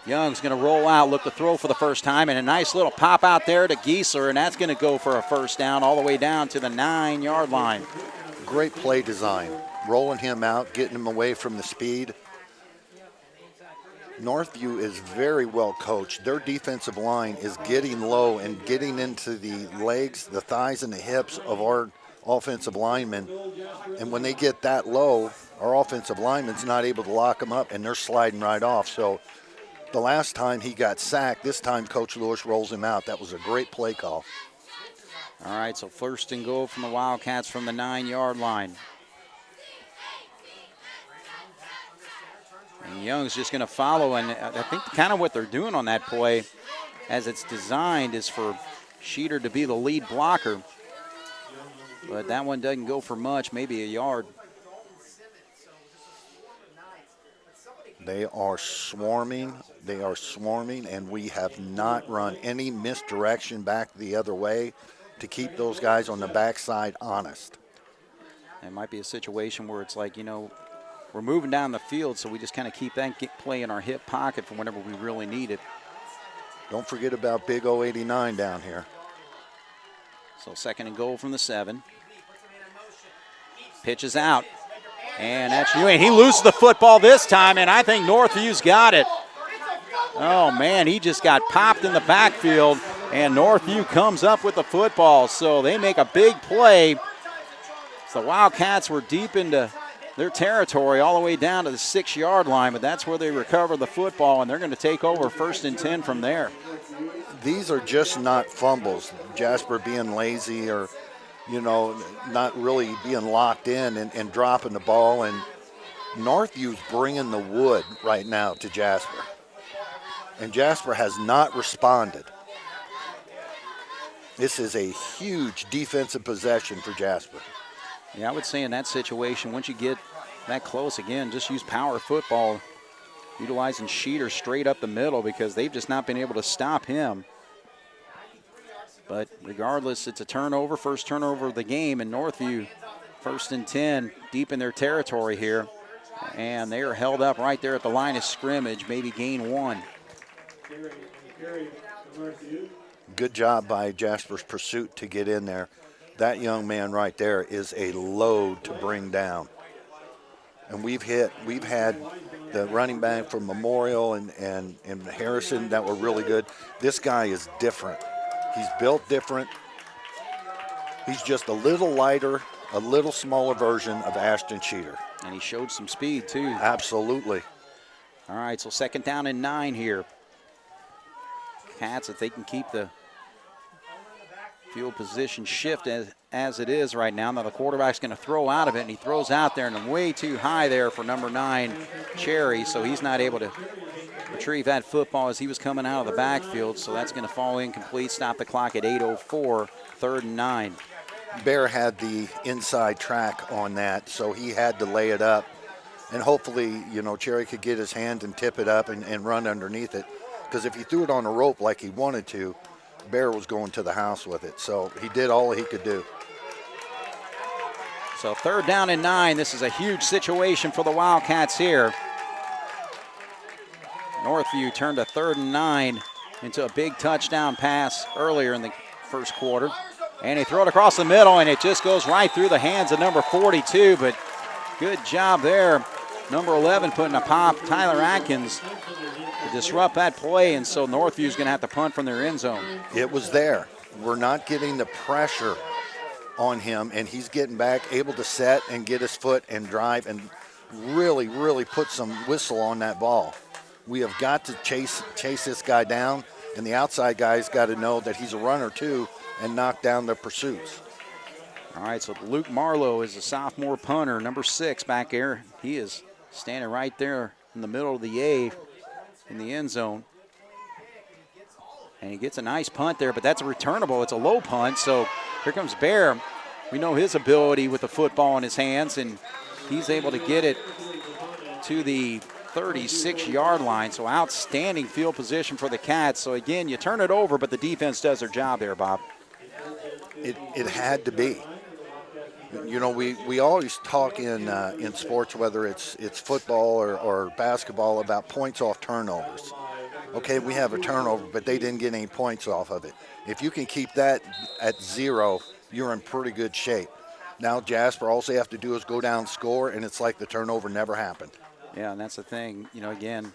Speaker 1: Young's going to roll out, look to throw for the first time, and a nice little pop out there to Giesler, and that's going to go for a 1st down all the way down to the 9-yard line.
Speaker 2: Great play design, rolling him out, getting him away from the speed. Northview is very well coached. Their defensive line is getting low and getting into the legs, the thighs, and the hips of our offensive linemen. And when they get that low, our offensive lineman's not able to lock them up, and they're sliding right off. So the last time he got sacked, this time Coach Lewis rolls him out. That was a great play call.
Speaker 1: All right, so 1st and goal from the Wildcats from the 9-yard line. And Young's just going to follow, and I think kind of what they're doing on that play, as it's designed, is for Sheeter to be the lead blocker. But that one doesn't go for much, maybe a yard.
Speaker 2: They are swarming, and we have not run any misdirection back the other way to keep those guys on the backside honest.
Speaker 1: It might be a situation where it's like, you know, we're moving down the field, so we just kind of keep that play in our hip pocket for whenever we really need it.
Speaker 2: Don't forget about Big O89 down here.
Speaker 1: So 2nd and goal from the 7. Pitches out. And that's Ewing. He loses the football this time, and I think Northview's got it. Oh, man, he just got popped in the backfield, and Northview comes up with the football. So they make a big play. So the Wildcats were deep into their territory all the way down to the 6-yard line, but that's where they recover the football, and they're going to take over 1st and 10 from there.
Speaker 2: These are just not fumbles. Jasper being lazy or, you know, not really being locked in and dropping the ball. And Northview's bringing the wood right now to Jasper. And Jasper has not responded. This is a huge defensive possession for Jasper.
Speaker 1: Yeah, I would say in that situation, once you get that close, again, just use power football, utilizing Sheeter straight up the middle, because they've just not been able to stop him. But regardless, it's a turnover, 1st turnover of the game, and Northview 1st and 10, deep in their territory here. And they are held up right there at the line of scrimmage, maybe gain 1.
Speaker 2: Good job by Jasper's pursuit to get in there. That young man right there is a load to bring down. And we've had the running back from Memorial and Harrison that were really good. This guy is different. He's built different. He's just a little lighter, a little smaller version of Ashton Sheeter.
Speaker 1: And he showed some speed, too.
Speaker 2: Absolutely.
Speaker 1: All right, so 2nd down and 9 here. Cats, if they can keep the field position shift as it is right now. Now the quarterback's going to throw out of it, and he throws out there, and way too high there for number 9, Cherry, so he's not able to retrieve that football as he was coming out of the backfield, so that's going to fall incomplete, stop the clock at 8:04, 3rd and 9.
Speaker 2: Bear had the inside track on that, so he had to lay it up, and hopefully, you know, Cherry could get his hand and tip it up and run underneath it, because if he threw it on a rope like he wanted to, Bear was going to the house with it, so he did all he could do.
Speaker 1: So 3rd down and 9. This is a huge situation for the Wildcats here. Northview turned a 3rd and 9 into a big touchdown pass earlier in the 1st quarter. And they throw it across the middle, and it just goes right through the hands of number 42, but Good job there. Number 11 putting a pop, Tyler Atkins, to disrupt that play, and so Northview's going to have to punt from their end zone.
Speaker 2: It was there. We're not getting the pressure on him, and he's getting back, able to set and get his foot and drive and really, really put some whistle on that ball. We have got to chase this guy down, and the outside guy's got to know that he's a runner too and knock down the pursuits.
Speaker 1: All right, so Luke Marlowe is a sophomore punter, number 6 back there. He is standing right there in the middle of the A in the end zone. And he gets a nice punt there, but that's a returnable. It's a low punt, so here comes Bear. We know his ability with the football in his hands, and he's able to get it to the 36-yard line. So outstanding field position for the Cats. So again, you turn it over, but the defense does their job there, Bob.
Speaker 2: It had to be. You know, we always talk in sports, whether it's football or basketball, about points off turnovers. Okay, we have a turnover, but they didn't get any points off of it. If you can keep that at 0, you're in pretty good shape. Now Jasper, all they have to do is go down and score, and it's like the turnover never happened.
Speaker 1: Yeah, and that's the thing. You know, again,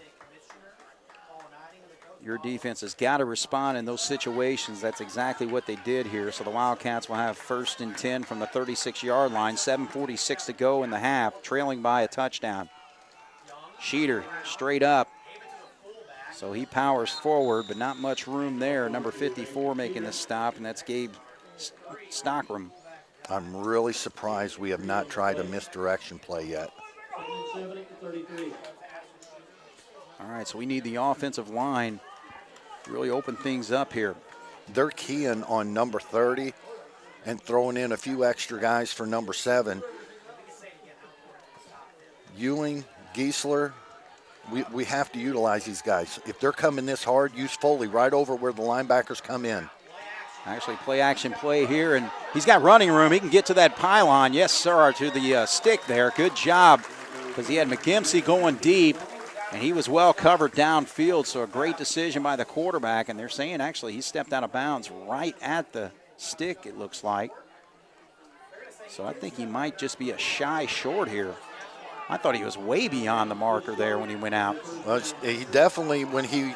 Speaker 1: your defense has got to respond in those situations. That's exactly what they did here. So the Wildcats will have 1st and 10 from the 36-yard line, 7:46 to go in the half, trailing by a touchdown. Sheeter straight up. So he powers forward, but not much room there. Number 54 making the stop, and that's Gabe Stockram.
Speaker 2: I'm really surprised we have not tried a misdirection play yet.
Speaker 1: All right, so we need the offensive line to really open things up here.
Speaker 2: They're keying on number 30 and throwing in a few extra guys for number 7. Ewing, Giesler, we have to utilize these guys. If they're coming this hard, use Foley right over where the linebackers come in.
Speaker 1: Actually, play-action play here, and he's got running room. He can get to that pylon. Yes, sir, to the stick there. Good job, because he had McGimsey going deep, and he was well covered downfield, so a great decision by the quarterback. And they're saying, actually, he stepped out of bounds right at the stick, it looks like. So I think he might just be a shy short here. I thought he was way beyond the marker there when he went out.
Speaker 2: Well, he definitely, when he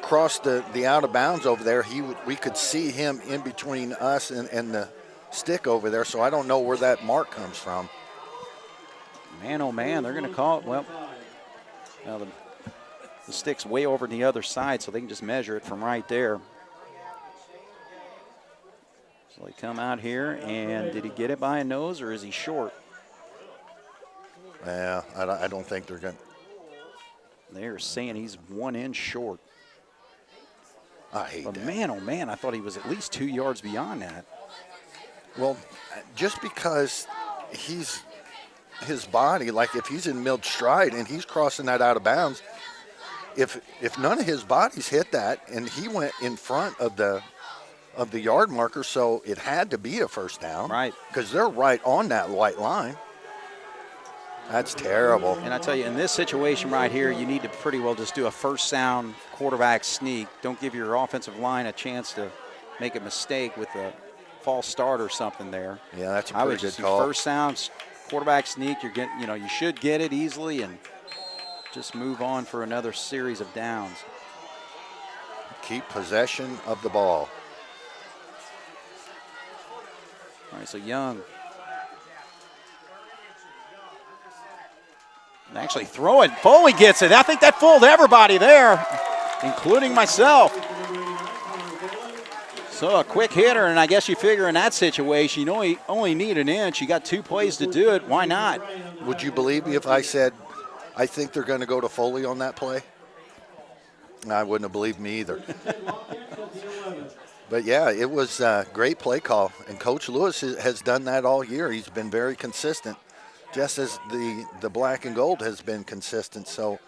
Speaker 2: crossed the out of bounds over there, we could see him in between us and the stick over there, so I don't know where that mark comes from.
Speaker 1: Man, oh man, they're going to call it. Well, the stick's way over the other side, so they can just measure it from right there. So they come out here, and did he get it by a nose, or is he short?
Speaker 2: Yeah, I don't think they're going to.
Speaker 1: They're saying he's 1 inch short.
Speaker 2: I hate
Speaker 1: but
Speaker 2: that.
Speaker 1: Man, oh man, I thought he was at least 2 yards beyond that.
Speaker 2: Well, just because his body, like if he's in mid-stride and he's crossing that out of bounds, if none of his bodies hit that, and he went in front of the yard marker, so it had to be a first down.
Speaker 1: Right.
Speaker 2: Because they're right on that white line. That's terrible.
Speaker 1: And I tell you, in this situation right here, you need to pretty well just do a first sound quarterback sneak. Don't give your offensive line a chance to make a mistake with a false start or something there.
Speaker 2: Yeah, that's a
Speaker 1: I would
Speaker 2: pretty
Speaker 1: just
Speaker 2: good
Speaker 1: do
Speaker 2: call.
Speaker 1: first sound quarterback sneak. You're getting, you should get it easily and just move on for another series of downs.
Speaker 2: Keep possession of the ball.
Speaker 1: All right, so Young. Actually throw it. Foley gets it. I think that fooled everybody there, including myself. So a quick hitter, and I guess you figure in that situation, you only need an inch. You got 2 plays to do it. Why not?
Speaker 2: Would you believe me if I said I think they're going to go to Foley on that play? I wouldn't have believed me either. But, yeah, it was a great play call, and Coach Lewis has done that all year. He's been very consistent, just as the black and gold has been consistent. So,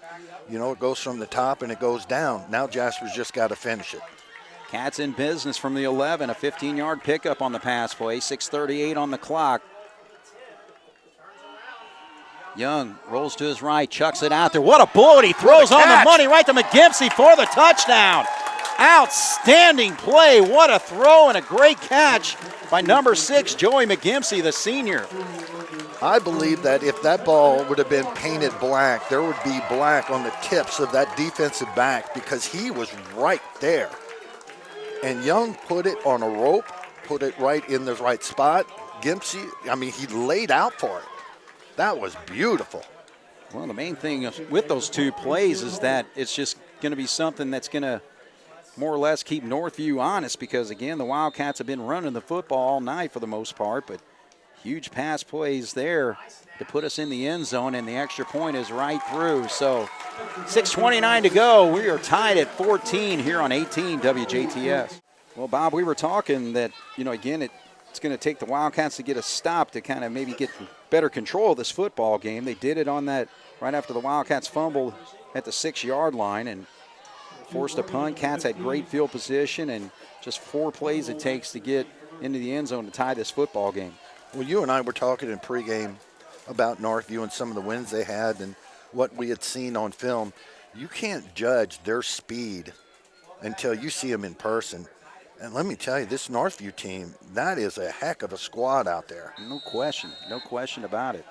Speaker 2: it goes from the top and it goes down. Now Jasper's just got to finish it.
Speaker 1: Cats in business from the 11, a 15-yard pickup on the pass play, 6:38 on the clock. Young rolls to his right, chucks it out there. What a bullet he throws on the money right to McGimsey for the touchdown. Outstanding play. What a throw and a great catch by number 6, Joey McGimsey, the senior.
Speaker 2: I believe that if that ball would have been painted black, there would be black on the tips of that defensive back because he was right there. And Young put it on a rope, put it right in the right spot. Gimpsey, I mean, he laid out for it. That was beautiful.
Speaker 1: Well, the main thing with those two plays is that it's just going to be something that's going to more or less keep Northview honest because, again, the Wildcats have been running the football all night for the most part, but huge pass plays there to put us in the end zone, and the extra point is right through. So 6:29 to go. We are tied at 14 here on 18 WJTS. Well, Bob, we were talking that, again, it's going to take the Wildcats to get a stop to kind of maybe get better control of this football game. They did it on that right after the Wildcats fumbled at the 6-yard line and forced a punt. Cats had great field position, and just 4 plays it takes to get into the end zone to tie this football game.
Speaker 2: Well, you and I were talking in pregame about Northview and some of the wins they had and what we had seen on film. You can't judge their speed until you see them in person. And let me tell you, this Northview team, that is a heck of a squad out there.
Speaker 1: No question about it.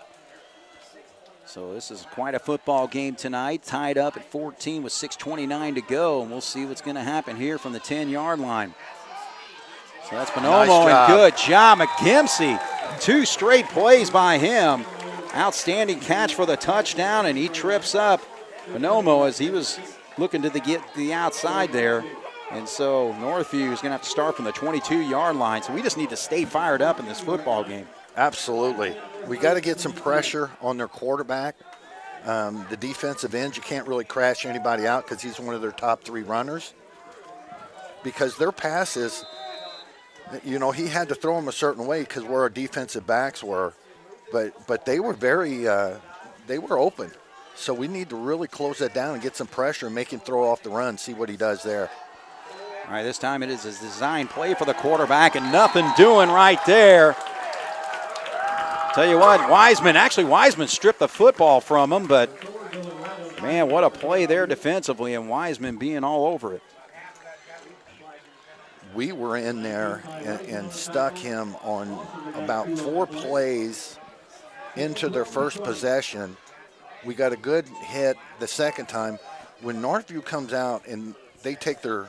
Speaker 1: So this is quite a football game tonight, tied up at 14 with 6:29 to go, and we'll see what's going to happen here from the 10-yard line. So that's Bonomo,
Speaker 2: Nice job.
Speaker 1: And good job, McGimsey. 2 straight plays by him. Outstanding catch for the touchdown, and he trips up Bonomo as he was looking to get the outside there. And so Northview is going to have to start from the 22-yard line. So we just need to stay fired up in this football game.
Speaker 2: Absolutely. We got to get some pressure on their quarterback. The defensive ends, you can't really crash anybody out because he's one of their top 3 runners. Because their passes, he had to throw them a certain way because where our defensive backs were. But they were they were open. So we need to really close that down and get some pressure and make him throw off the run, see what he does there.
Speaker 1: All right, this time it is a design play for the quarterback, and nothing doing right there. Tell you what, Wiseman stripped the football from him, but man, what a play there defensively, and Wiseman being all over it.
Speaker 2: We were in there and stuck him on about 4 plays into their first possession. We got a good hit the second time. When Northview comes out and they take their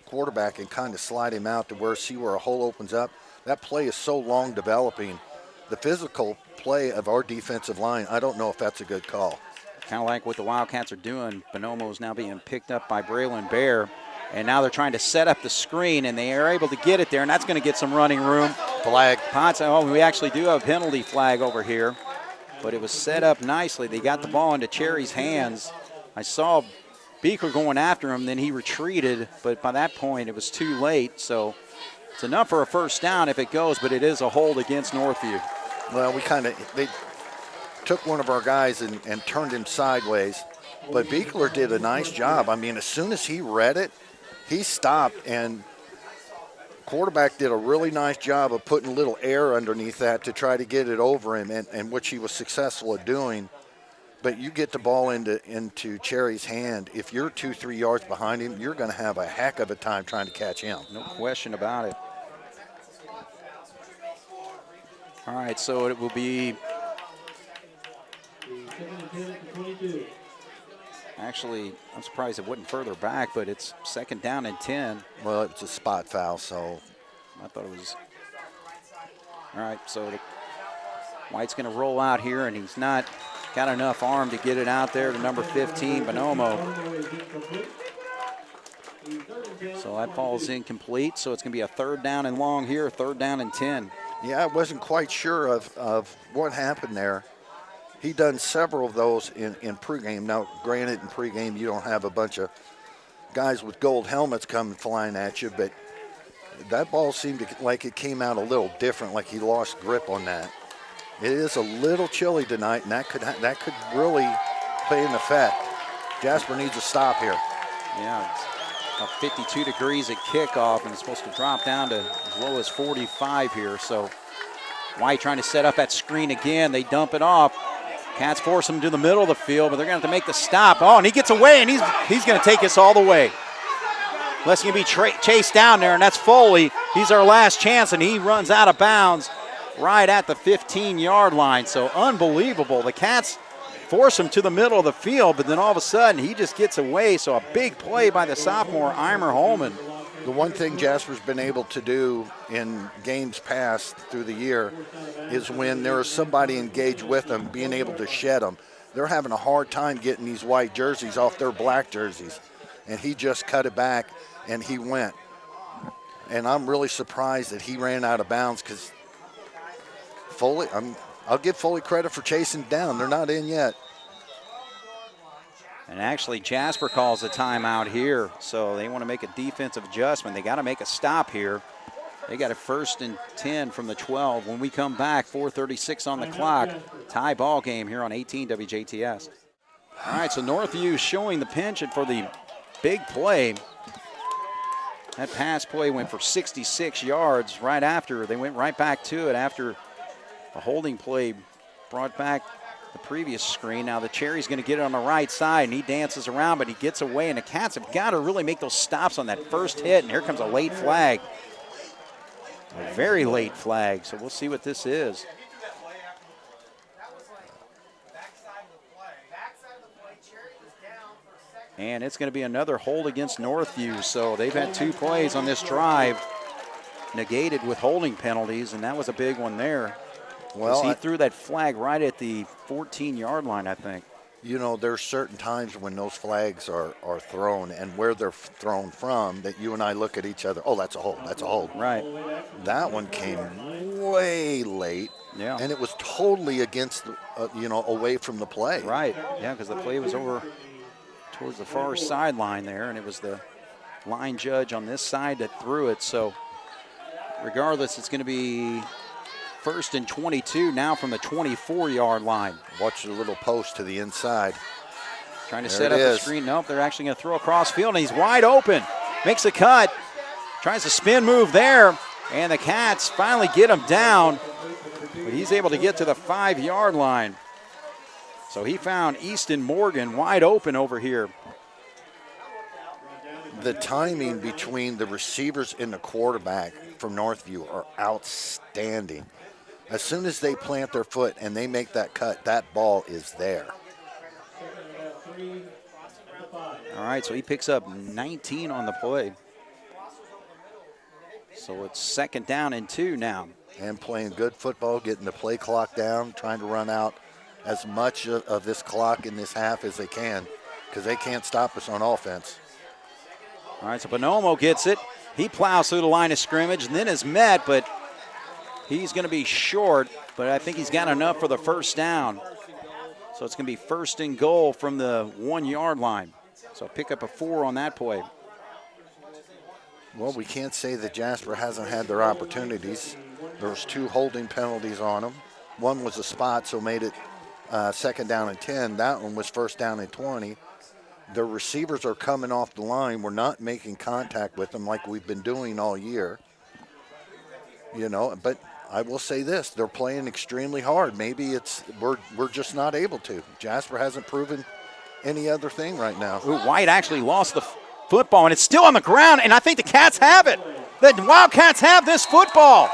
Speaker 2: quarterback and kind of slide him out to see where a hole opens up, that play is so long developing. The physical play of our defensive line, I don't know if that's a good call.
Speaker 1: Kind of like what the Wildcats are doing. Bonomo is now being picked up by Braylon Bear, and now they're trying to set up the screen, and they are able to get it there, and that's going to get some running room.
Speaker 2: Flag.
Speaker 1: Potts, we actually do have a penalty flag over here, but it was set up nicely. They got the ball into Cherry's hands. I saw Beeker going after him, then he retreated, but by that point it was too late, so it's enough for a first down if it goes, but it is a hold against Northview.
Speaker 2: Well, they took one of our guys and turned him sideways, but Beekler did a nice job. I mean, as soon as he read it, he stopped, and quarterback did a really nice job of putting a little air underneath that to try to get it over him, and which he was successful at doing. But you get the ball into Cherry's hand, if you're 2-3 yards behind him, you're going to have a heck of a time trying to catch him.
Speaker 1: No question about it. All right, so it will be actually, I'm surprised it wasn't further back, but it's 2nd down and 10.
Speaker 2: Well, it's a spot foul, so
Speaker 1: I thought it was. All right, so White's going to roll out here, and he's not got enough arm to get it out there to number 15, Bonomo. So that falls incomplete, so it's going to be a 3rd down and long here, 3rd down and 10.
Speaker 2: Yeah, I wasn't quite sure of what happened there. He done several of those in pregame. Now, granted, in pregame, you don't have a bunch of guys with gold helmets coming flying at you, but that ball seemed like it came out a little different, like he lost grip on that. It is a little chilly tonight, and that could really play an effect. Jasper needs a stop here.
Speaker 1: Yeah, it's about 52 degrees at kickoff, and it's supposed to drop down to as low as 45 here. So White trying to set up that screen again. They dump it off. Cats force him to the middle of the field, but they're going to have to make the stop. Oh, and he gets away, and he's going to take us all the way. Unless he can be chased down there, and that's Foley. He's our last chance, and he runs out of bounds. right at the 15-yard line. So unbelievable. The Cats force him to the middle of the field, but then all of a sudden he just gets away. So a big play by the sophomore, Eimer Holman.
Speaker 2: The one thing Jasper's been able to do in games past through the year is when there is somebody engaged with them, being able to shed them. They're having a hard time getting these white jerseys off their black jerseys. And he just cut it back, and he went. And I'm really surprised that he ran out of bounds because Foley, I'll give Foley credit for chasing down. They're not in yet.
Speaker 1: And actually, Jasper calls a timeout here, so they want to make a defensive adjustment. They got to make a stop here. They got a 1st and 10 from the 12. When we come back, 4:36 on the clock. Tie ball game here on 18 WJTS. All right, so Northview showing the penchant for the big play. That pass play went for 66 yards right after. They went right back to it after a holding play brought back the previous screen. Now the Cherry's going to get it on the right side, and he dances around, but he gets away, and the Cats have got to really make those stops on that first hit, and here comes a late flag. A very late flag, so we'll see what this is. And it's going to be another hold against Northview, so they've had 2 plays on this drive negated with holding penalties, and that was a big one there. Well, he threw that flag right at the 14-yard line, I think.
Speaker 2: You know, there's certain times when those flags are thrown and where they're thrown from that you and I look at each other, oh, that's a hold, that's a hold.
Speaker 1: Right.
Speaker 2: That one came way late.
Speaker 1: Yeah.
Speaker 2: And it was totally against, away from the play.
Speaker 1: Right. Yeah, because the play was over towards the far sideline there, and it was the line judge on this side that threw it. So regardless, it's going to be 1st and 22 now from the 24-yard line.
Speaker 2: Watch the little post to the inside.
Speaker 1: Trying to set up the screen. Nope, they're actually going to throw across field, and he's wide open. Makes a cut. Tries a spin move there, and the Cats finally get him down, but he's able to get to the 5-yard line. So he found Easton Morgan wide open over here.
Speaker 2: The timing between the receivers and the quarterback from Northview are outstanding. As soon as they plant their foot and they make that cut, that ball is there.
Speaker 1: All right, so he picks up 19 on the play. So it's 2nd down and 2 now.
Speaker 2: And playing good football, getting the play clock down, trying to run out as much of this clock in this half as they can because they can't stop us on offense.
Speaker 1: All right, so Bonomo gets it. He plows through the line of scrimmage and then is met, but he's going to be short, but I think he's got enough for the 1st down. So it's going to be 1st and goal from the 1-yard line. So pick up a 4 on that play.
Speaker 2: Well, we can't say that Jasper hasn't had their opportunities. There's 2 holding penalties on them. One was a spot, so made it 2nd down and 10. That one was 1st down and 20. The receivers are coming off the line. We're not making contact with them like we've been doing all year. But I will say this, they're playing extremely hard. Maybe we're just not able to. Jasper hasn't proven any other thing right now.
Speaker 1: Ooh, White actually lost the football, and it's still on the ground, and I think the Cats have it. The Wildcats have this football.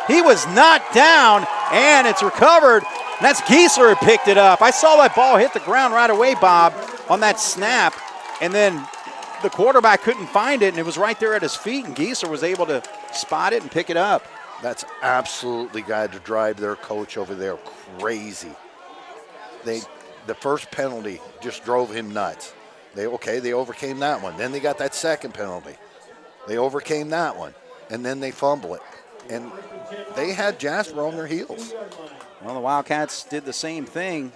Speaker 1: He was knocked down, and it's recovered. And that's Giesler who picked it up. I saw that ball hit the ground right away, Bob, on that snap, and then the quarterback couldn't find it, and it was right there at his feet, and Giesler was able to spot it and pick it up.
Speaker 2: That's absolutely got to drive their coach over there crazy. The first penalty just drove him nuts. They overcame that one. Then they got that second penalty. They overcame that one, and then they fumble it. And they had Jasper on their heels.
Speaker 1: Well, the Wildcats did the same thing.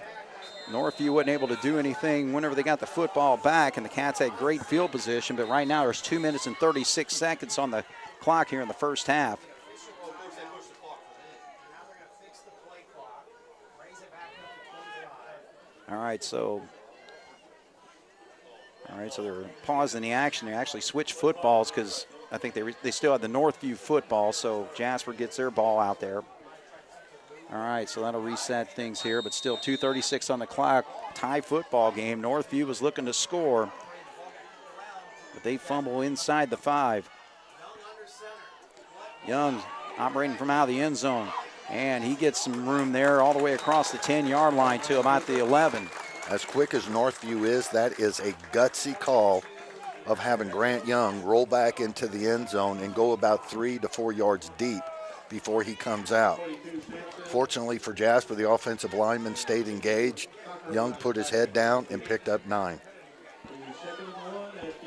Speaker 1: Northview wasn't able to do anything whenever they got the football back, and the Cats had great field position, but right now there's 2 minutes and 36 seconds on the clock here in the 1st half. All right, so they're pausing the action. They actually switched footballs because I think they still had the Northview football, so Jasper gets their ball out there. All right, so that'll reset things here, but still 2:36 on the clock. Tie football game. Northview was looking to score, but they fumble inside the 5. Young operating from out of the end zone. And he gets some room there all the way across the 10-yard line to about the 11.
Speaker 2: As quick as Northview is, that is a gutsy call of having Grant Young roll back into the end zone and go about 3 to 4 yards deep before he comes out. Fortunately for Jasper, the offensive lineman stayed engaged. Young put his head down and picked up 9.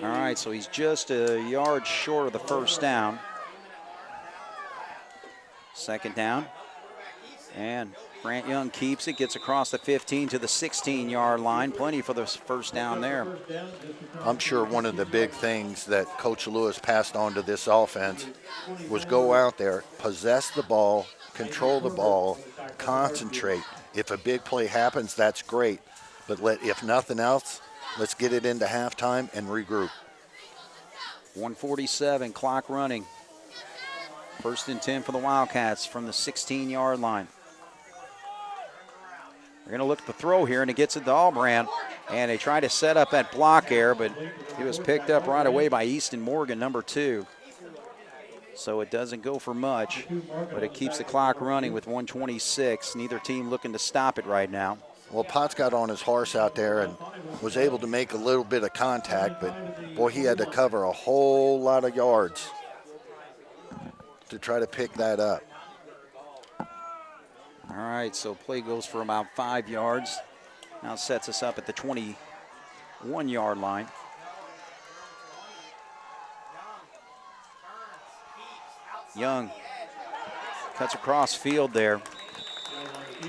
Speaker 1: All right, so he's just a yard short of the first down. Second down. And Grant Young keeps it, gets across the 15 to the 16-yard line. Plenty for the first down there.
Speaker 2: I'm sure one of the big things that Coach Lewis passed on to this offense was go out there, possess the ball, control the ball, concentrate. If a big play happens, that's great. But if nothing else, let's get it into halftime and regroup.
Speaker 1: 1:47, clock running. First and 10 for the Wildcats from the 16-yard line. We're going to look at the throw here, and it gets it to Albrand. And they try to set up that block there, but he was picked up right away by Easton Morgan, number 2. So it doesn't go for much, but it keeps the clock running with 1:26. Neither team looking to stop it right now.
Speaker 2: Well, Potts got on his horse out there and was able to make a little bit of contact, but, boy, he had to cover a whole lot of yards to try to pick that up.
Speaker 1: All right, so play goes for about 5 yards. Now sets us up at the 21-yard line. Young cuts across field there.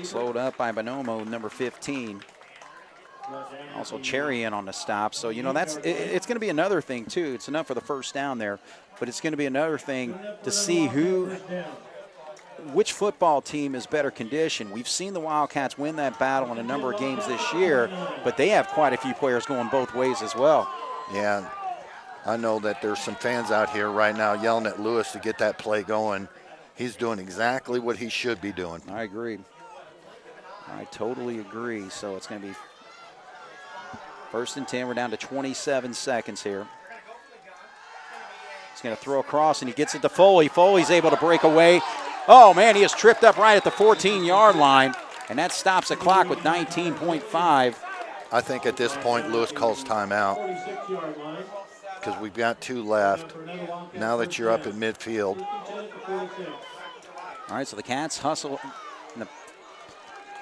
Speaker 1: Slowed up by Bonomo, number 15. Also Cherry in on the stop. So, it's going to be another thing, too. It's enough for the first down there, but it's going to be another thing to see which football team is better conditioned. We've seen the Wildcats win that battle in a number of games this year, but they have quite a few players going both ways as well.
Speaker 2: Yeah, I know that there's some fans out here right now yelling at Lewis to get that play going. He's doing exactly what he should be doing.
Speaker 1: I agree. I totally agree. So it's going to be first and 10. We're down to 27 seconds here. He's going to throw across, and he gets it to Foley. Foley's able to break away. Oh, man, he is tripped up right at the 14-yard line, and that stops the clock with 19.5.
Speaker 2: I think at this point Lewis calls timeout because we've got 2 left. Now that you're up in midfield.
Speaker 1: All right, so the Cats hustle.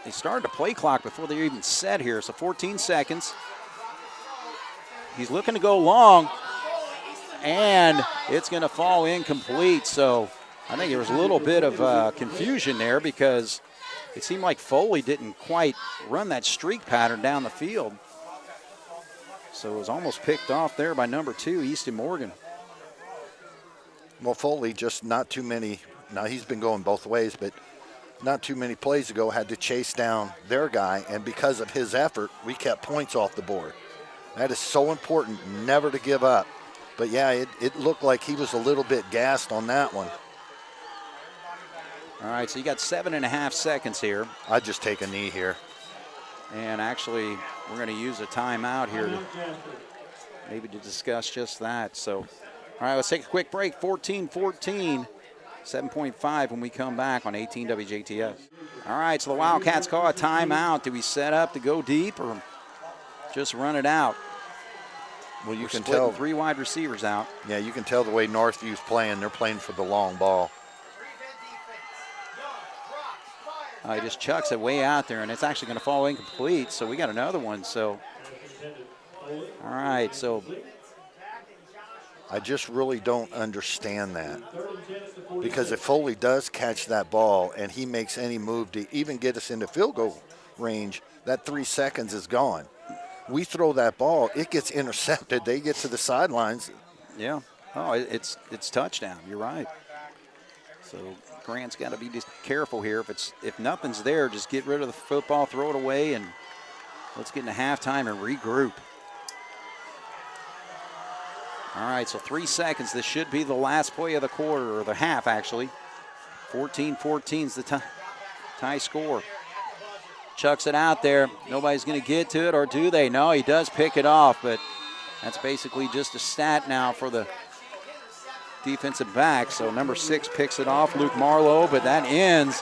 Speaker 1: They started the play clock before they even set here, so 14 seconds. He's looking to go long, and it's going to fall incomplete. So I think there was a little bit of confusion there because it seemed like Foley didn't quite run that streak pattern down the field. So it was almost picked off there by number 2, Easton Morgan.
Speaker 2: Well, Foley just not too many. Now he's been going both ways, but not too many plays ago had to chase down their guy, and because of his effort, we kept points off the board. That is so important, never to give up. But, yeah, it looked like he was a little bit gassed on that one.
Speaker 1: All right, so you got 7.5 seconds here.
Speaker 2: I'd just take a knee here.
Speaker 1: And actually, we're going to use a timeout here to discuss just that. So, all right, let's take a quick break. 14-14, 7.5 when we come back on 18 WJTS. All right, so the Wildcats call a timeout. Do we set up to go deep or just run it out?
Speaker 2: Well, you
Speaker 1: We're
Speaker 2: can
Speaker 1: splitting
Speaker 2: tell
Speaker 1: 3 wide receivers out.
Speaker 2: Yeah, you can tell the way Northview's playing. They're playing for the long ball.
Speaker 1: He just chucks it way out there, and it's actually going to fall incomplete. So we got another one. So, all right. So
Speaker 2: I just really don't understand that. Because if Foley does catch that ball and he makes any move to even get us into field goal range, that 3 seconds is gone. We throw that ball, it gets intercepted. They get to the sidelines.
Speaker 1: Yeah. Oh, it's touchdown. You're right. So Grant's got to be just careful here. If nothing's there, just get rid of the football, throw it away, and let's get into halftime and regroup. All right, so 3 seconds. This should be the last play of the quarter, or the half, actually. 14-14 is the tie score. Chucks it out there. Nobody's going to get to it, or do they? No, he does pick it off, but that's basically just a stat now for the defensive back. So number 6 picks it off, Luke Marlowe, but that ends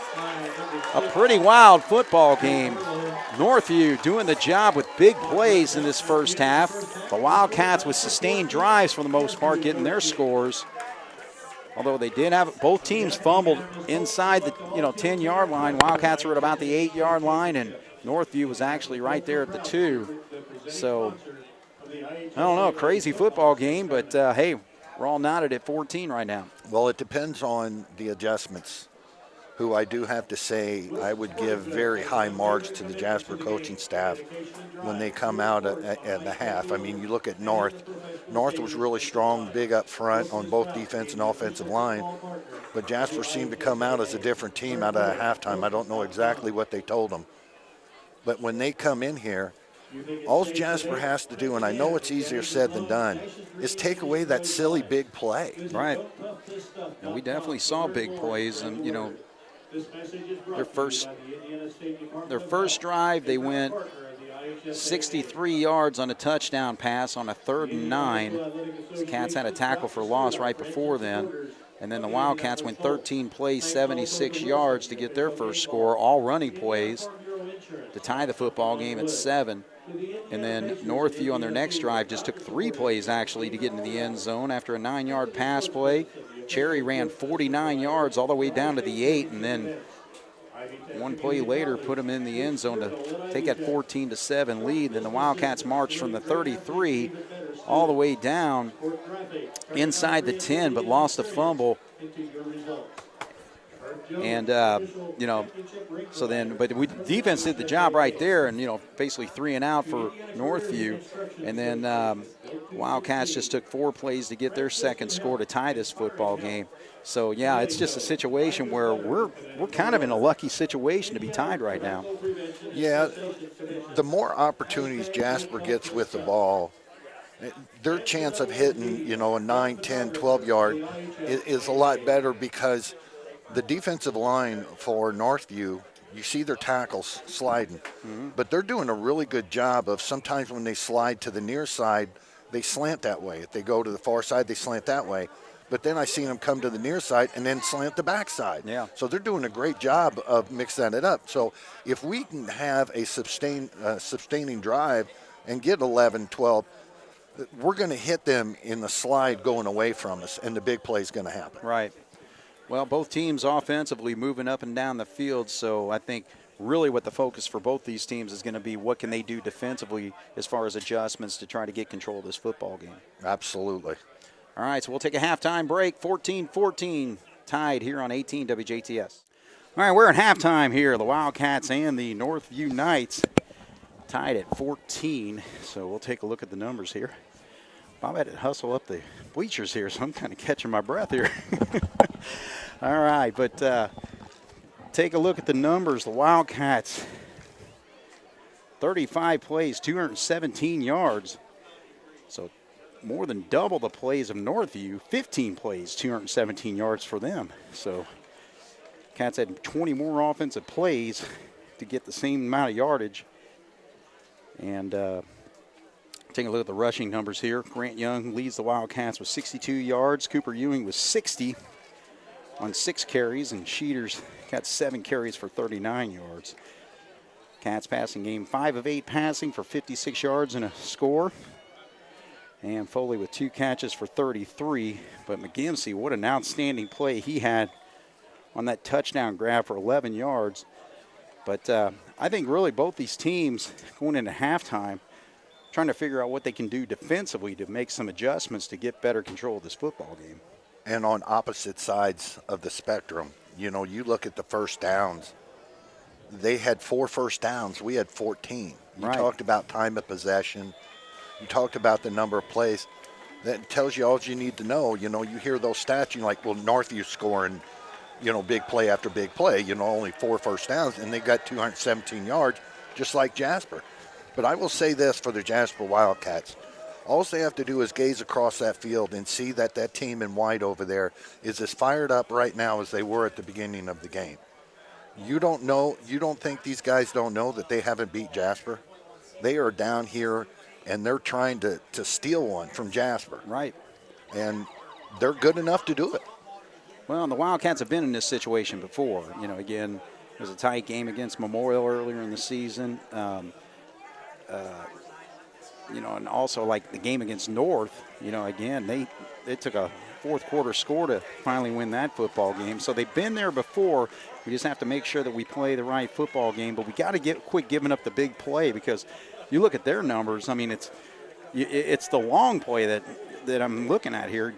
Speaker 1: a pretty wild football game. Northview doing the job with big plays in this first half. The Wildcats with sustained drives for the most part, getting their scores. Although they did have, both teams fumbled inside the 10-yard line. Wildcats were at about the 8-yard line, and Northview was actually right there at the 2. So, I don't know, crazy football game, but hey, we're all knotted at 14 right now.
Speaker 2: Well, it depends on the adjustments, who I do have to say I would give very high marks to the Jasper coaching staff when they come out at the half. I mean, you look at North. North was really strong, big up front on both defense and offensive line, but Jasper seemed to come out as a different team out of halftime. I don't know exactly what they told them. But when they come in here, all Jasper has to do, and I know it's easier said than done, is take away that silly big play.
Speaker 1: Right. And we definitely saw big plays, and their first drive, they went 63 yards on a touchdown pass on a 3rd and 9. The Cats had a tackle for loss right before then. And then the Wildcats went 13 plays, 76 yards to get their first score, all running plays, to tie the football game at 7. And then Northview on their next drive just took 3 plays actually to get into the end zone after a 9-yard pass play. Cherry ran 49 yards all the way down to the 8, and then one play later put them in the end zone to take that 14-7 lead. Then the Wildcats marched from the 33 all the way down inside the 10, but lost a fumble. And, so then, but defense did the job right there, and, basically 3 and out for Northview. And then Wildcats just took 4 plays to get their second score to tie this football game. So, yeah, it's just a situation where we're kind of in a lucky situation to be tied right now.
Speaker 2: Yeah, the more opportunities Jasper gets with the ball, their chance of hitting, a 9, 10, 12-yard is a lot better, because the defensive line for Northview, you see their tackles sliding, but they're doing a really good job of sometimes when they slide to the near side, they slant that way. If they go to the far side, they slant that way. But then I seen them come to the near side and then slant the backside.
Speaker 1: Yeah.
Speaker 2: So they're doing a great job of mixing it up. So if we can have a sustaining drive and get 11, 12, we're going to hit them in the slide going away from us, and the big play is going to happen.
Speaker 1: Right. Well, both teams offensively moving up and down the field, so I think really what the focus for both these teams is going to be what can they do defensively as far as adjustments to try to get control of this football game.
Speaker 2: Absolutely.
Speaker 1: All right, so we'll take a halftime break. 14-14 tied here on 18 WJTS. All right, we're at halftime here. The Wildcats and the Northview Knights tied at 14, so we'll take a look at the numbers here. Bob had to hustle up the bleachers here, so I'm kind of catching my breath here. All right, but take a look at the numbers. The Wildcats, 35 plays, 217 yards. So more than double the plays of Northview, 15 plays, 217 yards for them. So Cats had 20 more offensive plays to get the same amount of yardage. And taking a look at the rushing numbers here. Grant Young leads the Wildcats with 62 yards. Cooper Ewing with 60 on 6 carries, and Sheeters got 7 carries for 39 yards. Cats passing game 5 of 8 passing for 56 yards and a score. And Foley with 2 catches for 33. But McGimsey, what an outstanding play he had on that touchdown grab for 11 yards. But I think really both these teams going into halftime trying to figure out what they can do defensively to make some adjustments to get better control of this football game.
Speaker 2: And on opposite sides of the spectrum, you look at the first downs. They had 4 first downs. We had 14. You
Speaker 1: Right.
Speaker 2: talked about time of possession. You talked about the number of plays. That tells you all you need to know. You hear those stats, you're like, well, Northview scoring, big play after big play, only 4 first downs, and they got 217 yards, just like Jasper. But I will say this for the Jasper Wildcats. All they have to do is gaze across that field and see that that team in white over there is as fired up right now as they were at the beginning of the game. You don't think these guys don't know that they haven't beat Jasper? They are down here, and they're trying to steal one from Jasper.
Speaker 1: Right.
Speaker 2: And they're good enough to do it.
Speaker 1: Well, the Wildcats have been in this situation before. Again, it was a tight game against Memorial earlier in the season. And also like the game against North, again, they took a fourth quarter score to finally win that football game. So they've been there before. We just have to make sure that we play the right football game. But we got to quit giving up the big play, because you look at their numbers. I mean, it's the long play that I'm looking at here.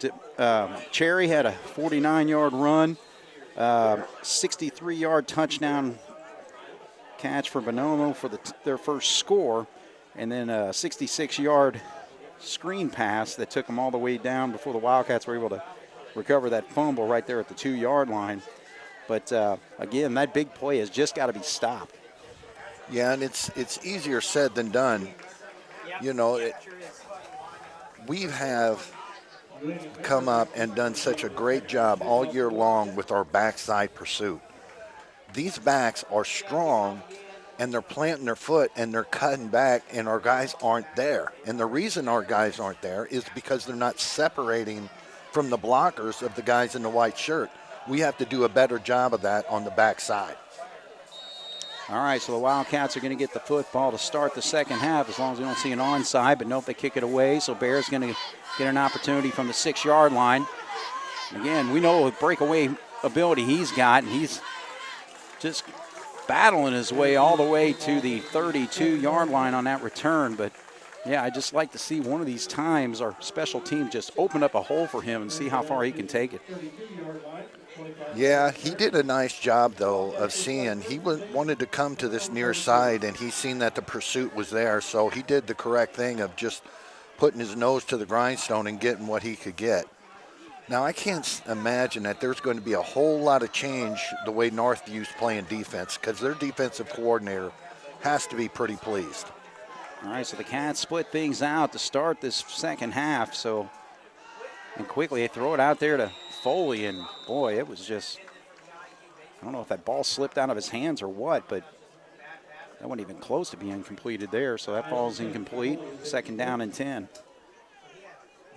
Speaker 1: Cherry had a 49-yard run, 63-yard touchdown catch for Bonomo for their first score, and then a 66-yard screen pass that took them all the way down before the Wildcats were able to recover that fumble right there at the 2-yard line. But, again, that big play has just got to be stopped.
Speaker 2: Yeah, and it's easier said than done. We have come up and done such a great job all year long with our backside pursuit. These backs are strong, and they're planting their foot, and they're cutting back, and our guys aren't there. And the reason our guys aren't there is because they're not separating from the blockers of the guys in the white shirt. We have to do a better job of that on the backside.
Speaker 1: All right, so the Wildcats are going to get the football to start the second half, as long as we don't see an onside, but nope, they kick it away. So Bear's going to get an opportunity from the 6-yard line. Again, we know the breakaway ability he's got, and he's just battling his way all the way to the 32-yard line on that return. But, yeah, I'd just like to see one of these times our special team just open up a hole for him and see how far he can take it.
Speaker 2: Yeah, he did a nice job, though, of seeing. He wanted to come to this near side, and he seen that the pursuit was there. So he did the correct thing of just putting his nose to the grindstone and getting what he could get. Now, I can't imagine that there's going to be a whole lot of change the way Northview's playing defense, because their defensive coordinator has to be pretty pleased.
Speaker 1: All right, so the Cats split things out to start this second half. And quickly they throw it out there to Foley, and boy, it was just, I don't know if that ball slipped out of his hands or what, but that wasn't even close to being completed there, so that ball's incomplete. Second down and 10.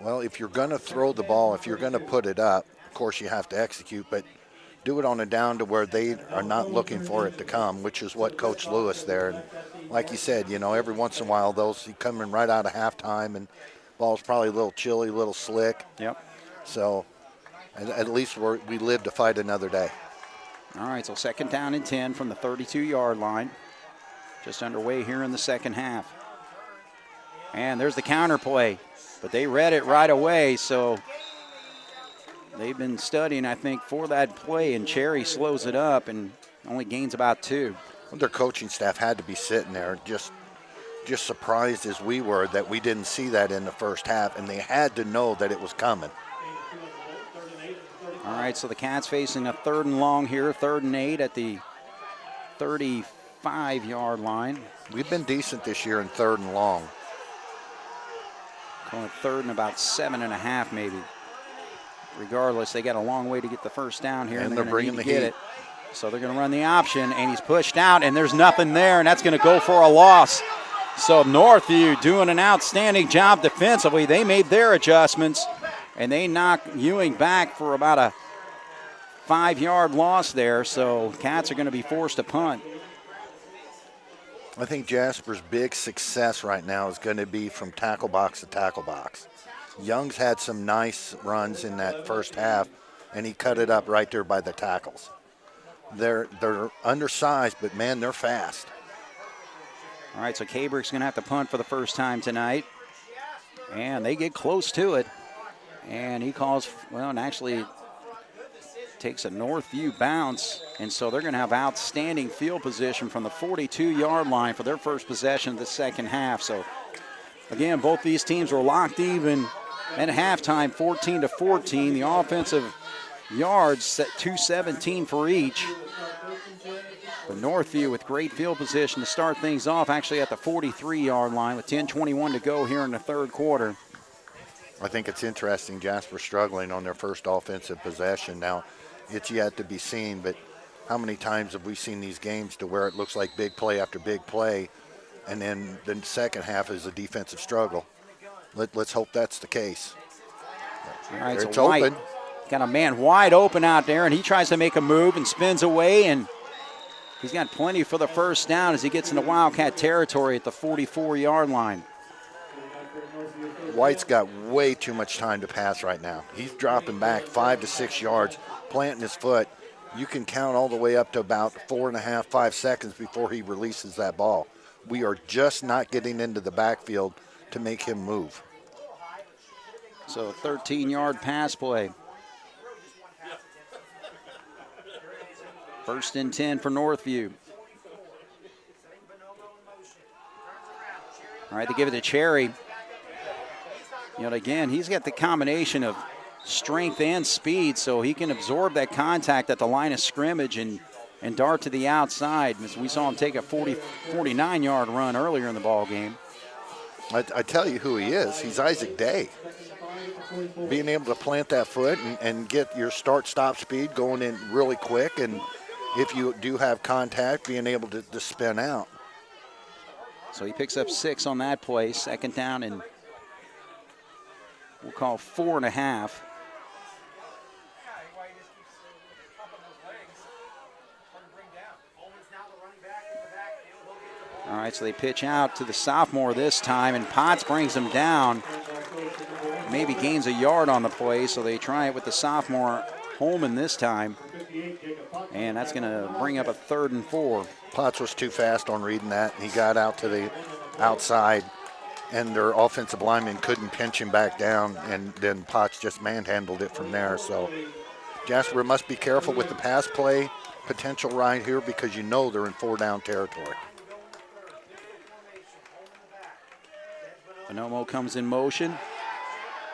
Speaker 2: Well, if you're going to throw the ball, if you're going to put it up, of course you have to execute, but do it on a down to where they are not looking for it to come, which is what Coach Lewis there. And like you said, every once in a while, those coming right out of halftime, and ball's probably a little chilly, a little slick.
Speaker 1: Yep.
Speaker 2: So at least we live to fight another day.
Speaker 1: All right, so second down and 10 from the 32-yard line. Just underway here in the second half. And there's the counter play, but they read it right away, so they've been studying, I think, for that play, and Cherry slows it up and only gains about 2.
Speaker 2: Well, their coaching staff had to be sitting there just surprised as we were that we didn't see that in the first half, and they had to know that it was coming.
Speaker 1: All right, so the Cats facing a 3rd and long here, 3rd and 8 at the 35-yard line.
Speaker 2: We've been decent this year in 3rd and long.
Speaker 1: Calling it 3rd and about 7.5 maybe. Regardless, they got a long way to get the first down here,
Speaker 2: and
Speaker 1: they're
Speaker 2: bringing
Speaker 1: the
Speaker 2: heat.
Speaker 1: It. So they're going to run the option, and he's pushed out, and there's nothing there, and that's going to go for a loss. So Northview doing an outstanding job defensively. They made their adjustments, and they knocked Ewing back for about a 5-yard loss there. So Cats are going to be forced to punt.
Speaker 2: I think Jasper's big success right now is going to be from tackle box to tackle box. Young's had some nice runs in that first half, and he cut it up right there by the tackles. They're undersized, but, man, they're fast.
Speaker 1: All right, so Cabrick's going to have to punt for the first time tonight. And they get close to it. And he calls, well, and actually takes a Northview bounce. And so they're going to have outstanding field position from the 42-yard line for their first possession of the second half. So, again, both these teams were locked even at halftime, 14-14. The offensive yards set 217 for each. But Northview with great field position to start things off, actually at the 43-yard line with 10:21 to go here in the third quarter.
Speaker 2: I think it's interesting Jasper struggling on their first offensive possession. Now, it's yet to be seen, but how many times have we seen these games to where it looks like big play after big play, and then the second half is a defensive struggle? Let's hope that's the case.
Speaker 1: All right,
Speaker 2: It's
Speaker 1: so White
Speaker 2: open.
Speaker 1: got a man wide open out there, and he tries to make a move and spins away, and he's got plenty for the first down as he gets into Wildcat territory at the 44-yard line.
Speaker 2: White's got way too much time to pass right now. He's dropping back 5 to 6 yards, planting his foot. You can count all the way up to about 4.5, 5 seconds before he releases that ball. We are just not getting into the backfield to make him move.
Speaker 1: So a 13-yard pass play. First and 10 for Northview. All right, they give it to Cherry. You know, again, he's got the combination of strength and speed, so he can absorb that contact at the line of scrimmage and dart to the outside. We saw him take a 49-yard run earlier in the ball game.
Speaker 2: I tell you who he is. He's Isaac Day. Being able to plant that foot and get your start-stop speed going in really quick, and if you do have contact, being able to spin out.
Speaker 1: So he picks up 6 on that play. Second down, and we'll call 4.5. All right, so they pitch out to the sophomore this time, and Potts brings him down. Maybe gains a yard on the play, so they try it with the sophomore Holman this time. And that's going to bring up a 3rd and 4.
Speaker 2: Potts was too fast on reading that. He got out to the outside, and their offensive lineman couldn't pinch him back down, and then Potts just manhandled it from there. So Jasper must be careful with the pass play potential right here because you know they're in 4-down territory.
Speaker 1: Bonomo comes in motion.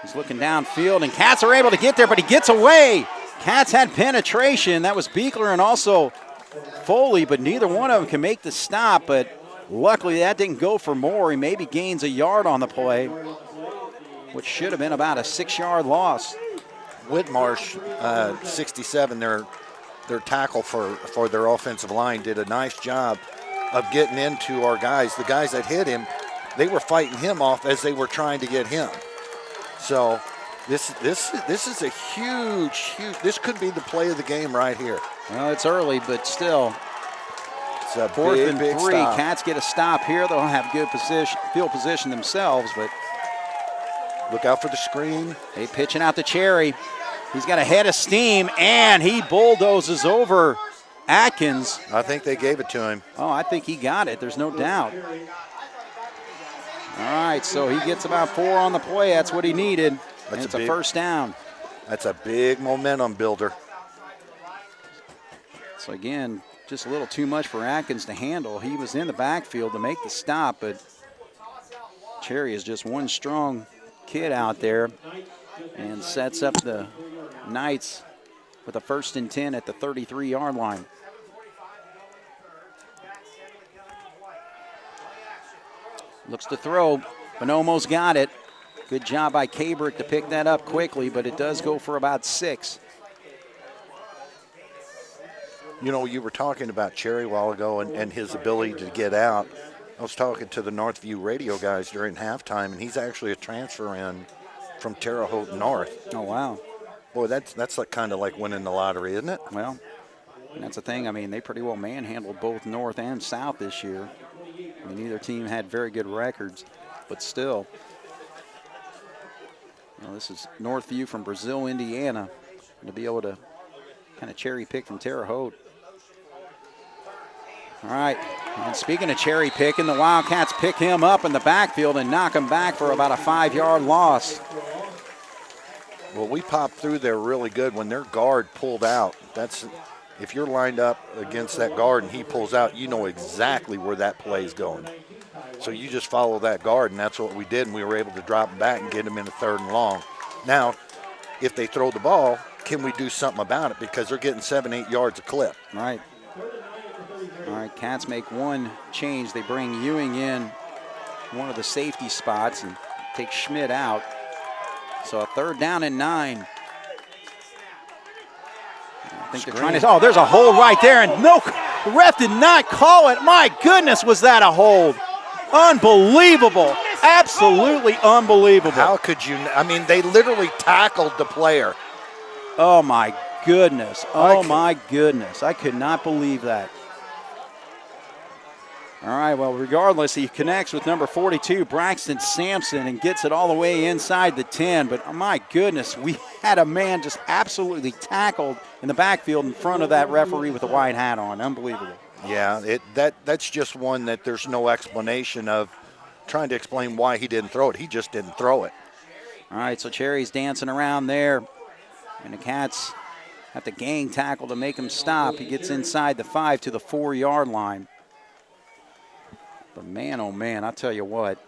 Speaker 1: He's looking downfield, and Cats are able to get there, but he gets away. Cats had penetration. That was Beekler and also Foley, but neither one of them can make the stop. But luckily that didn't go for more. He maybe gains a yard on the play, which should have been about a 6-yard loss.
Speaker 2: Whitmarsh, 67, their tackle for their offensive line, did a nice job of getting into our guys. The guys that hit him, they were fighting him off as they were trying to get him. So this is a huge, this could be the play of the game right here.
Speaker 1: Well, it's early, but still.
Speaker 2: It's a
Speaker 1: 4th and 3.
Speaker 2: Stop.
Speaker 1: Cats get a stop here. They'll have good field position themselves, but
Speaker 2: look out for the screen.
Speaker 1: they pitching out to Cherry. He's got a head of steam, and he bulldozes over Atkins.
Speaker 2: I think they gave it to him.
Speaker 1: Oh, I think he got it. There's no doubt. All right, so he gets about 4 on the play. That's what he needed. And it's a first down.
Speaker 2: That's a big momentum builder.
Speaker 1: So again, just a little too much for Atkins to handle. He was in the backfield to make the stop, but Cherry is just one strong kid out there and sets up the Knights with a 1st and 10 at the 33-yard line. Looks to throw. Bonomo's got it. Good job by Cabrick to pick that up quickly, but it does go for about 6.
Speaker 2: You know, you were talking about Cherry a while ago and his ability to get out. I was talking to the Northview radio guys during halftime, and he's actually a transfer in from Terre Haute North.
Speaker 1: Oh, wow.
Speaker 2: Boy, that's like kind of like winning the lottery, isn't it?
Speaker 1: Well, and that's the thing. I mean, they pretty well manhandled both North and South this year. I mean, neither team had very good records, but still. You know, this is Northview from Brazil, Indiana, and to be able to kind of cherry pick from Terre Haute. All right, and speaking of cherry picking, the Wildcats pick him up in the backfield and knock him back for about a 5-yard loss.
Speaker 2: Well, we popped through there really good when their guard pulled out. That's if you're lined up against that guard and he pulls out, you know exactly where that play is going. So you just follow that guard, and that's what we did, and we were able to drop him back and get him in a 3rd and long. Now, if they throw the ball, can we do something about it? Because they're getting 7-8 yards a clip.
Speaker 1: Right. All right, Cats make one change. They bring Ewing in one of the safety spots and take Schmidt out. So a 3rd down and 9. I think they're trying to, oh, there's a hold right there, and no, the ref did not call it. My goodness, was that a hold? Unbelievable. Absolutely unbelievable.
Speaker 2: How could you? I mean, they literally tackled the player.
Speaker 1: Oh, my goodness. Oh, my goodness. I could not believe that. All right, well, regardless, he connects with number 42, Braxton Sampson, and gets it all the way inside the 10. But, oh my goodness, we had a man just absolutely tackled in the backfield in front of that referee with a white hat on. Unbelievable.
Speaker 2: Yeah, that's just one that there's no explanation of trying to explain why he didn't throw it. He just didn't throw it.
Speaker 1: All right, so Cherry's dancing around there, and the Cats have to gang tackle to make him stop. He gets inside the 5 to the 4-yard line. But man, oh man, I tell you what,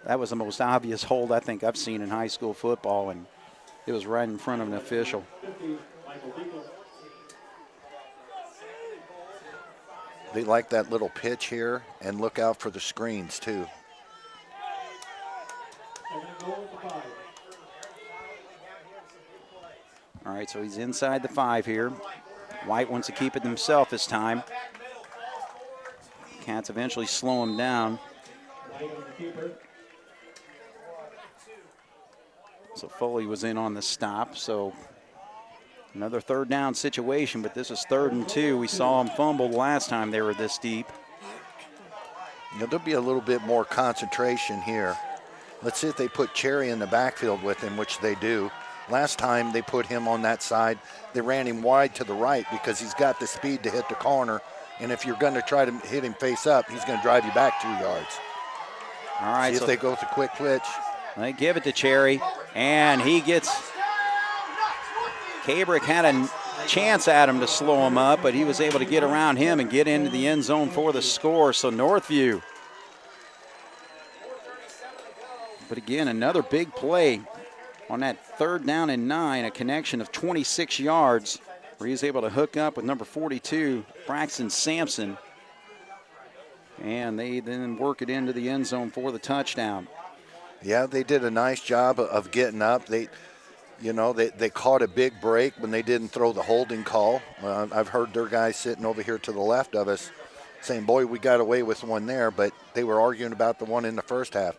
Speaker 1: that was the most obvious hold I think I've seen in high school football, and it was right in front of an official.
Speaker 2: They like that little pitch here, and look out for the screens too.
Speaker 1: All right, so he's inside the 5 here. White wants to keep it himself this time. Cats eventually slow him down. So Foley was in on the stop. So another 3rd down situation, but this is 3rd and 2. We saw him fumble the last time they were this deep.
Speaker 2: Now, there'll be a little bit more concentration here. Let's see if they put Cherry in the backfield with him, which they do. Last time they put him on that side, they ran him wide to the right because he's got the speed to hit the corner. And if you're going to try to hit him face up, he's going to drive you back 2 yards.
Speaker 1: All right.
Speaker 2: See if they go with a quick twitch.
Speaker 1: They give it to Cherry, and he gets – Cabrick had a chance at him to slow him up, but he was able to get around him and get into the end zone for the score. So Northview. But again, another big play on that 3rd down and 9, a connection of 26 yards where he's able to hook up with number 42, Braxton Sampson. And they then work it into the end zone for the touchdown.
Speaker 2: Yeah, they did a nice job of getting up. They caught a big break when they didn't throw the holding call. I've heard their guys sitting over here to the left of us saying, boy, we got away with one there, but they were arguing about the one in the first half.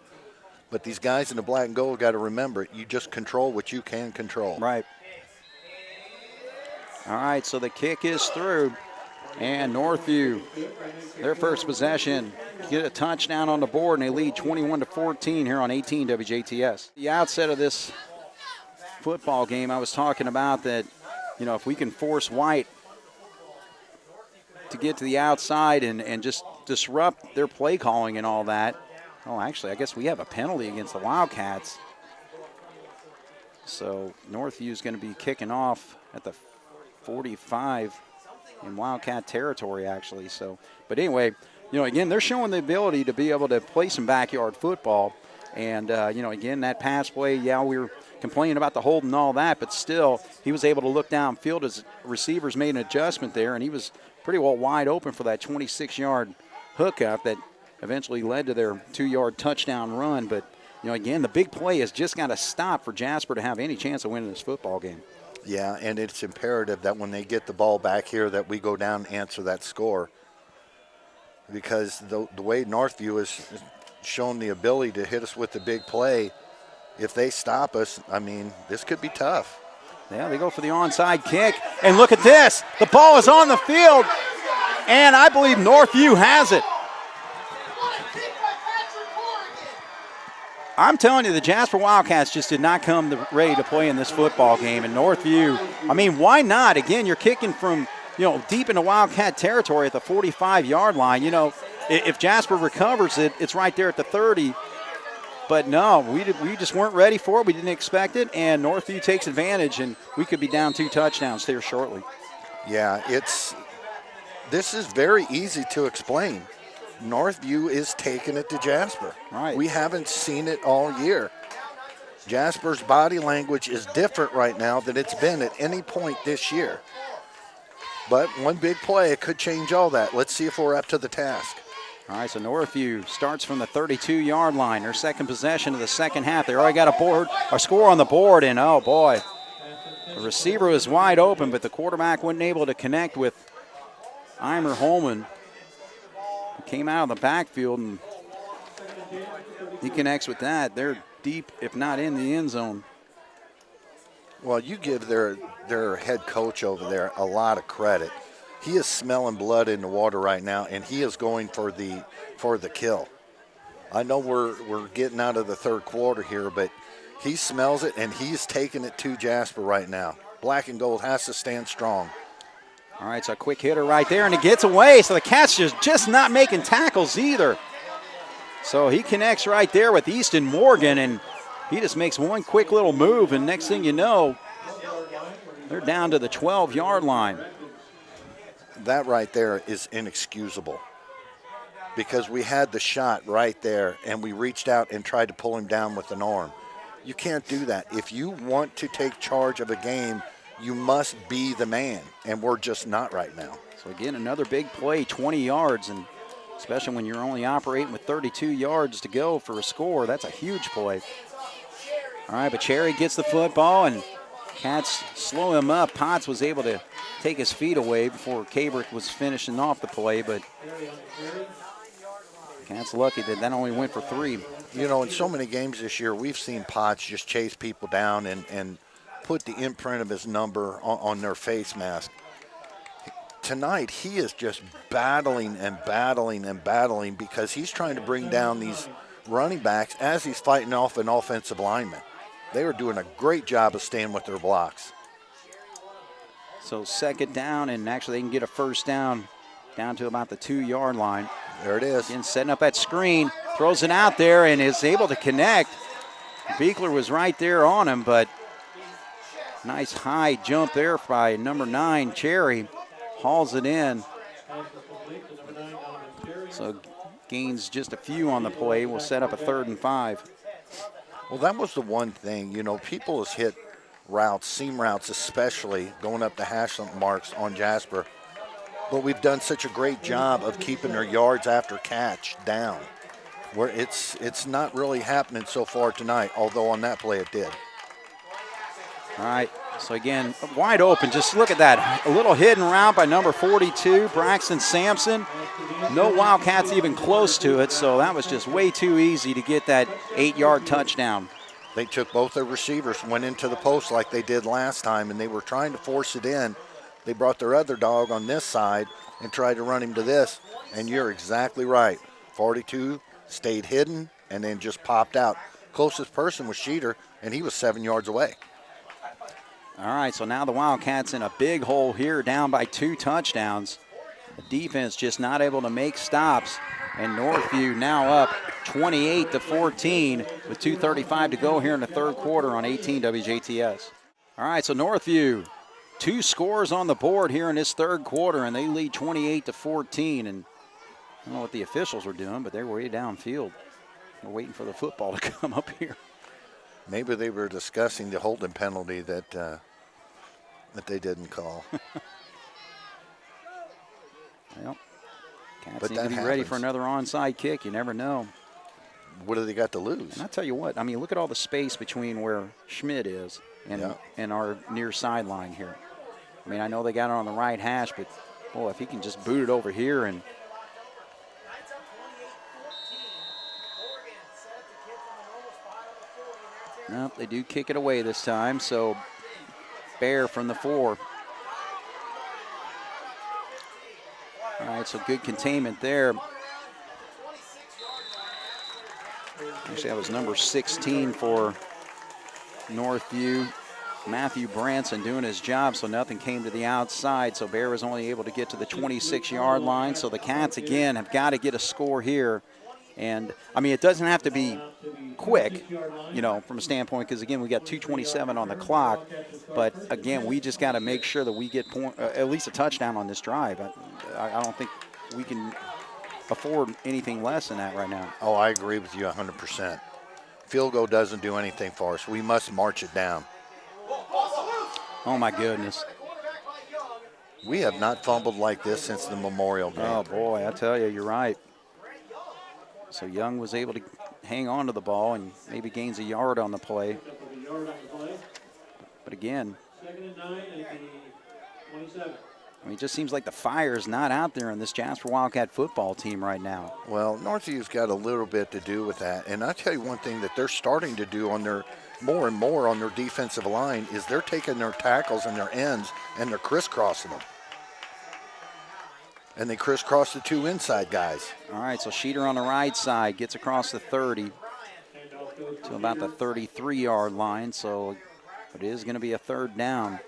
Speaker 2: But these guys in the black and gold got to remember, you just control what you can control.
Speaker 1: Right. All right, so the kick is through. And Northview, their first possession, get a touchdown on the board, and they lead 21-14 here on 18 WJTS. The outset of this football game, I was talking about that, if we can force White to get to the outside and just disrupt their play calling and all that. Oh, actually, I guess we have a penalty against the Wildcats. So Northview is going to be kicking off at the 45 in Wildcat territory, actually. So, but anyway, again, they're showing the ability to be able to play some backyard football. And, again, that pass play, yeah, we were complaining about the hold and all that, but still, he was able to look downfield as receivers made an adjustment there, and he was pretty well wide open for that 26-yard hookup that eventually led to their 2-yard touchdown run. But, again, the big play has just got to stop for Jasper to have any chance of winning this football game.
Speaker 2: Yeah, and it's imperative that when they get the ball back here that we go down and answer that score, because the way Northview has shown the ability to hit us with the big play, if they stop us, I mean, this could be tough.
Speaker 1: Yeah, they go for the onside kick, and look at this. The ball is on the field, and I believe Northview has it. I'm telling you, the Jasper Wildcats just did not come ready to play in this football game. And Northview, I mean, why not? Again, you're kicking from, deep into Wildcat territory at the 45-yard line. If Jasper recovers it, it's right there at the 30. But no, we just weren't ready for it. We didn't expect it. And Northview takes advantage, and we could be down 2 touchdowns here shortly.
Speaker 2: Yeah, this is very easy to explain. Northview is taking it to Jasper.
Speaker 1: Right.
Speaker 2: We haven't seen it all year. Jasper's body language is different right now than it's been at any point this year. But one big play, it could change all that. Let's see if we're up to the task.
Speaker 1: All right, so Northview starts from the 32-yard line. Their second possession of the second half. They already got a score on the board, and oh boy, the receiver was wide open, but the quarterback wasn't able to connect with Eimer Holman. Came out of the backfield, and he connects with that. They're deep, if not in the end zone.
Speaker 2: Well, you give their head coach over there a lot of credit. He is smelling blood in the water right now, and he is going for the kill. I know we're getting out of the third quarter here, but he smells it, and he's taking it to Jasper right now. Black and gold has to stand strong.
Speaker 1: All right, so a quick hitter right there, and it gets away. So the Cats just not making tackles either. So he connects right there with Easton Morgan, and he just makes one quick little move, and next thing you know, they're down to the 12-yard line.
Speaker 2: That right there is inexcusable because we had the shot right there, and we reached out and tried to pull him down with an arm. You can't do that. If you want to take charge of a game, you must be the man, and we're just not right now.
Speaker 1: So again, another big play, 20 yards, and especially when you're only operating with 32 yards to go for a score, that's a huge play. All right, but Cherry gets the football, and Cats slow him up. Potts was able to take his feet away before Cabrick was finishing off the play, but Cats lucky that only went for 3.
Speaker 2: You know, in so many games this year, we've seen Potts just chase people down and put the imprint of his number on their face mask. Tonight, he is just battling and battling and battling because he's trying to bring down these running backs as he's fighting off an offensive lineman. They are doing a great job of staying with their blocks.
Speaker 1: So second down, and actually they can get a first down to about the 2-yard line.
Speaker 2: There it is.
Speaker 1: Again, setting up that screen, throws it out there and is able to connect. Beekler was right there on him, but nice high jump there by number 9, Cherry. Hauls it in. So gains just a few on the play. Will set up a 3rd and 5.
Speaker 2: Well, that was the one thing. You know, people has hit routes, seam routes especially, going up the hash marks on Jasper. But we've done such a great job of keeping their yards after catch down, where it's not really happening so far tonight, although on that play it did.
Speaker 1: All right, so again, wide open. Just look at that. A little hidden route by number 42, Braxton Sampson. No Wildcats even close to it, so that was just way too easy to get that 8-yard touchdown.
Speaker 2: They took both their receivers, went into the post like they did last time, and they were trying to force it in. They brought their other dog on this side and tried to run him to this, and you're exactly right. 42 stayed hidden and then just popped out. Closest person was Sheeter, and he was 7 yards away.
Speaker 1: All right, so now the Wildcats in a big hole here, down by 2 touchdowns. The defense just not able to make stops, and Northview now up 28-14 with 2:35 to go here in the third quarter on 18 WJTS. All right, so Northview, 2 scores on the board here in this third quarter, and they lead 28-14. And I don't know what the officials were doing, but they were way downfield. They're waiting for the football to come up here.
Speaker 2: Maybe they were discussing the holding penalty that they didn't call.
Speaker 1: Well, Cats
Speaker 2: But
Speaker 1: need to
Speaker 2: that
Speaker 1: be ready
Speaker 2: happens.
Speaker 1: for another onside kick. You never know.
Speaker 2: What do they got to lose?
Speaker 1: And I tell you what, I mean, look at all the space between where Schmidt is and our near sideline here. I mean, I know they got it on the right hash, but, boy, if he can just boot it over here and – nope, they do kick it away this time, so Bear from the 4. All right, so good containment there. Actually, that was number 16 for Northview. Matthew Branson doing his job, so nothing came to the outside. So Bear was only able to get to the 26-yard line. So the Cats, again, have got to get a score here. And, I mean, it doesn't have to be quick, you know, from a standpoint, because, again, we got 2:27 on the clock. But, again, we just got to make sure that we get at least a touchdown on this drive. I don't think we can afford anything less than that right now.
Speaker 2: Oh, I agree with you 100%. Field goal doesn't do anything for us. We must march it down.
Speaker 1: Oh, my goodness.
Speaker 2: We have not fumbled like this since the Memorial game.
Speaker 1: Oh, boy, I tell you, you're right. So Young was able to hang on to the ball and maybe gains a yard on the play. But again, I mean, it just seems like the fire is not out there in this Jasper Wildcat football team right now.
Speaker 2: Well, Northview's got a little bit to do with that. And I'll tell you one thing that they're starting to do on their more and more on their defensive line is they're taking their tackles and their ends and they're crisscrossing them. And they crisscross the two inside guys.
Speaker 1: All right, so Sheeter on the right side gets across the 30 to about the 33-yard line, so it is going to be a third down.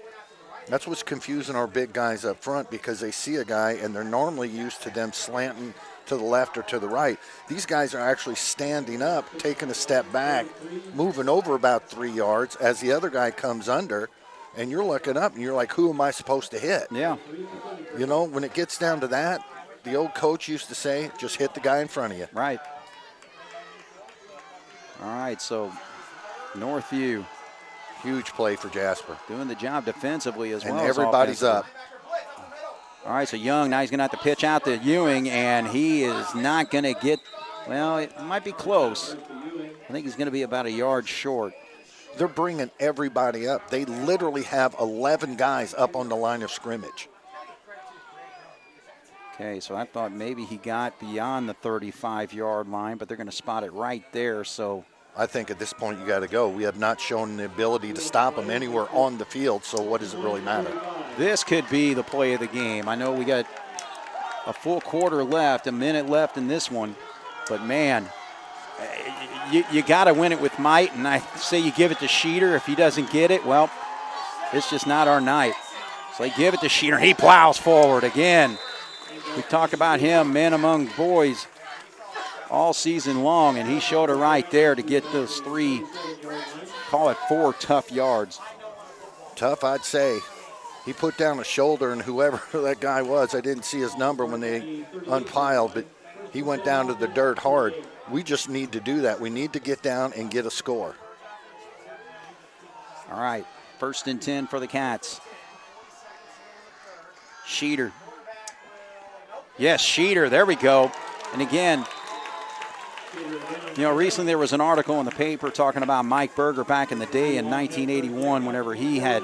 Speaker 2: That's what's confusing our big guys up front because they see a guy and they're normally used to them slanting to the left or to the right. These guys are actually standing up, taking a step back, moving over about 3 yards as the other guy comes under, and you're looking up and you're like, who am I supposed to hit?
Speaker 1: Yeah.
Speaker 2: You know, when it gets down to that, the old coach used to say, just hit the guy in front of you.
Speaker 1: Right. All right, so Northview
Speaker 2: Huge play for Jasper.
Speaker 1: doing the job defensively as well.
Speaker 2: And everybody's up.
Speaker 1: All right, so Young, now he's going to have to pitch out to Ewing, and he is not going to get, well, it might be close. I think he's going to be about a yard short.
Speaker 2: They're bringing everybody up. They literally have 11 guys up on the line of scrimmage.
Speaker 1: Okay, so I thought maybe he got beyond the 35-yard line, but they're going to spot it right there, so.
Speaker 2: I think at this point you got to go. We have not shown the ability to stop them anywhere on the field, so what does it really matter?
Speaker 1: This could be the play of the game. I know we got a full quarter left, a minute left in this one, but man, you got to win it with might, and I say you give it to Sheeter. If he doesn't get it, well, it's just not our night. So they give it to Sheeter. He plows forward again. We talk about him, men among boys, all season long, and he showed it right there to get those 3, call it 4 tough yards.
Speaker 2: Tough, I'd say. He put down a shoulder, and whoever that guy was, I didn't see his number when they unpiled, but he went down to the dirt hard. We just need to do that. We need to get down and get a score.
Speaker 1: All right, 1st and 10 for the Cats. Sheeter. Yes, Sheeter, there we go. And again, you know, recently there was an article in the paper talking about Mike Berger back in the day in 1981 whenever he had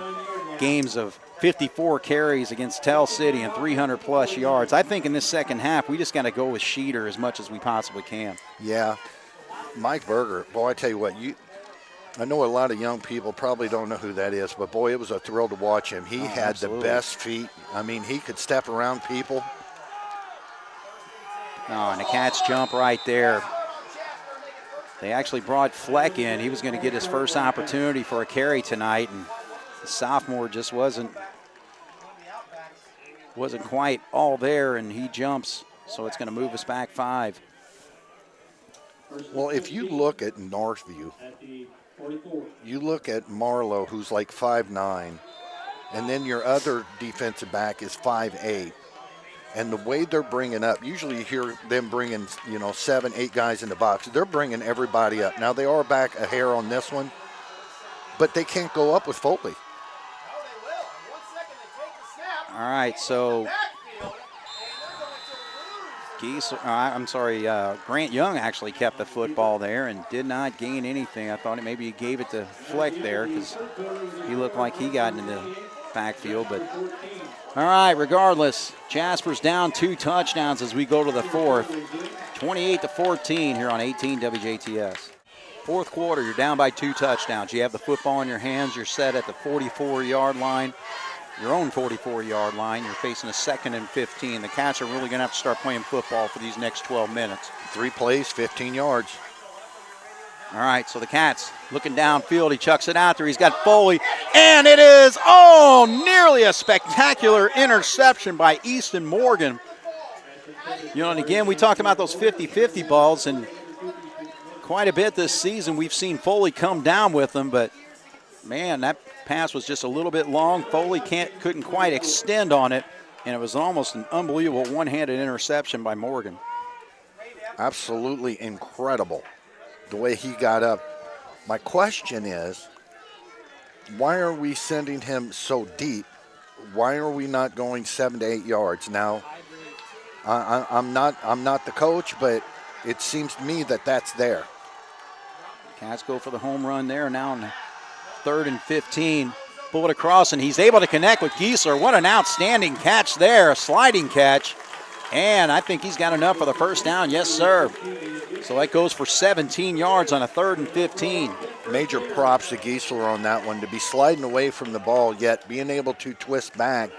Speaker 1: games of 54 carries against Tell City and 300-plus yards. I think in this second half, we just got to go with Sheeter as much as we possibly can.
Speaker 2: Yeah. Mike Berger, boy, I tell you what, I know a lot of young people probably don't know who that is, but boy, it was a thrill to watch him. He had
Speaker 1: absolutely.
Speaker 2: the best feet. I mean, he could step around people.
Speaker 1: Oh, and the Cats jump right there. They actually brought Fleck in. He was going to get his first opportunity for a carry tonight, and the sophomore just wasn't quite all there, and he jumps, so it's going to move us back 5.
Speaker 2: Well, if you look at Northview, you look at Marlowe, who's like 5'9", and then your other defensive back is 5'8". And the way they're bringing up, usually you hear them bringing, 7, 8 guys in the box. They're bringing everybody up. Now, they are back a hair on this one, but they can't go up with Foley.
Speaker 1: All right, so Grant Young actually kept the football there and did not gain anything. I thought maybe he gave it to Fleck there because he looked like he got into the backfield. But all right, regardless, Jasper's down 2 touchdowns as we go to the 4th. 28-14 here on 18 WJTS. 4th quarter, you're down by 2 touchdowns. You have the football in your hands. You're set at the 44-yard line. Your own 44-yard line. You're facing a 2nd and 15. The Cats are really going to have to start playing football for these next 12 minutes.
Speaker 2: 3 plays, 15 yards.
Speaker 1: All right, so the Cats looking downfield. He chucks it out there. He's got Foley, and it is, nearly a spectacular interception by Easton Morgan. And again, we talked about those 50-50 balls, and quite a bit this season we've seen Foley come down with them, but, man, that pass was just a little bit long. Foley couldn't quite extend on it, and it was almost an unbelievable one-handed interception by Morgan.
Speaker 2: Absolutely incredible the way he got up. My question is, why are we sending him so deep? Why are we not going 7 to 8 yards? Now, I'm not the coach, but it seems to me that that's there.
Speaker 1: Cats go for the home run there now on 3rd and 15. pull it across, and he's able to connect with Giesler. What an outstanding catch there, a sliding catch. And I think he's got enough for the first down. Yes, sir. So that goes for 17 yards on a 3rd and 15.
Speaker 2: Major props to Giesler on that one, to be sliding away from the ball, yet being able to twist back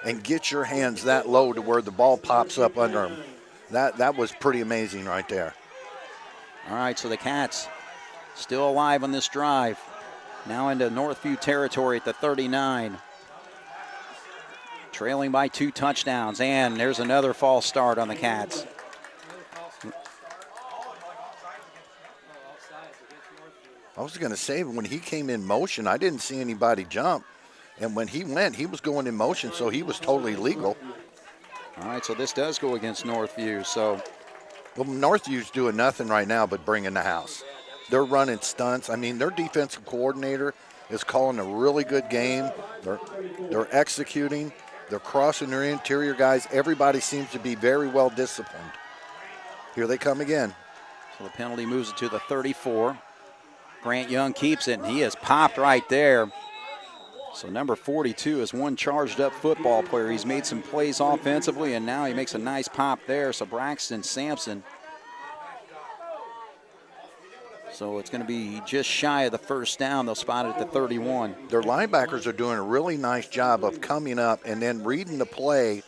Speaker 2: and get your hands that low to where the ball pops up under him. That was pretty amazing right there.
Speaker 1: All right, so the Cats still alive on this drive. Now into Northview territory at the 39. Trailing by 2 touchdowns, and there's another false start on the Cats.
Speaker 2: I was going to say, when he came in motion, I didn't see anybody jump. And when he went, he was going in motion, so he was totally legal.
Speaker 1: All right, so this does go against Northview. So,
Speaker 2: well, Northview's doing nothing right now but bringing the house. They're running stunts. I mean, their defensive coordinator is calling a really good game. They're executing. They're crossing their interior guys. Everybody seems to be very well disciplined. Here they come again.
Speaker 1: So the penalty moves it to the 34. Grant Young keeps it, and he is popped right there. So number 42 is one charged up football player. He's made some plays offensively, and now he makes a nice pop there. So Braxton Sampson. So it's going to be just shy of the first down. They'll spot it at the 31.
Speaker 2: Their linebackers are doing a really nice job of coming up and then reading the play.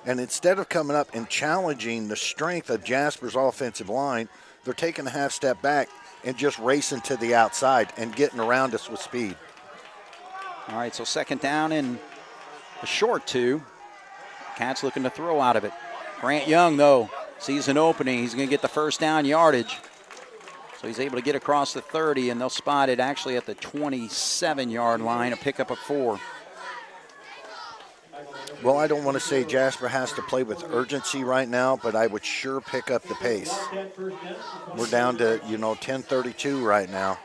Speaker 2: And instead of coming up and challenging the strength of Jasper's offensive line, they're taking a half step back and just racing to the outside and getting around us with speed.
Speaker 1: All right, so second down and a short 2. Cats looking to throw out of it. Grant Young, though, sees an opening. He's going to get the first down yardage. So he's able to get across the 30, and they'll spot it actually at the 27-yard line, a pickup of 4.
Speaker 2: Well, I don't want to say Jasper has to play with urgency right now, but I would sure pick up the pace. We're down to, 10:32 right now.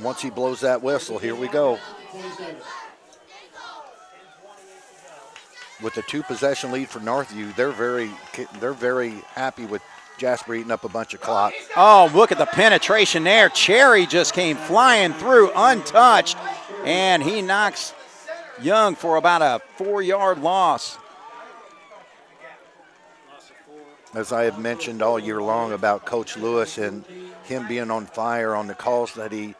Speaker 2: Once he blows that whistle, here we go. With the 2-possession lead for Northview, they're very happy with Jasper eating up a bunch of clock.
Speaker 1: Oh, look at the penetration there. Cherry just came flying through untouched, and he knocks Young for about a 4-yard loss.
Speaker 2: As I have mentioned all year long about Coach Lewis and him being on fire on the calls that he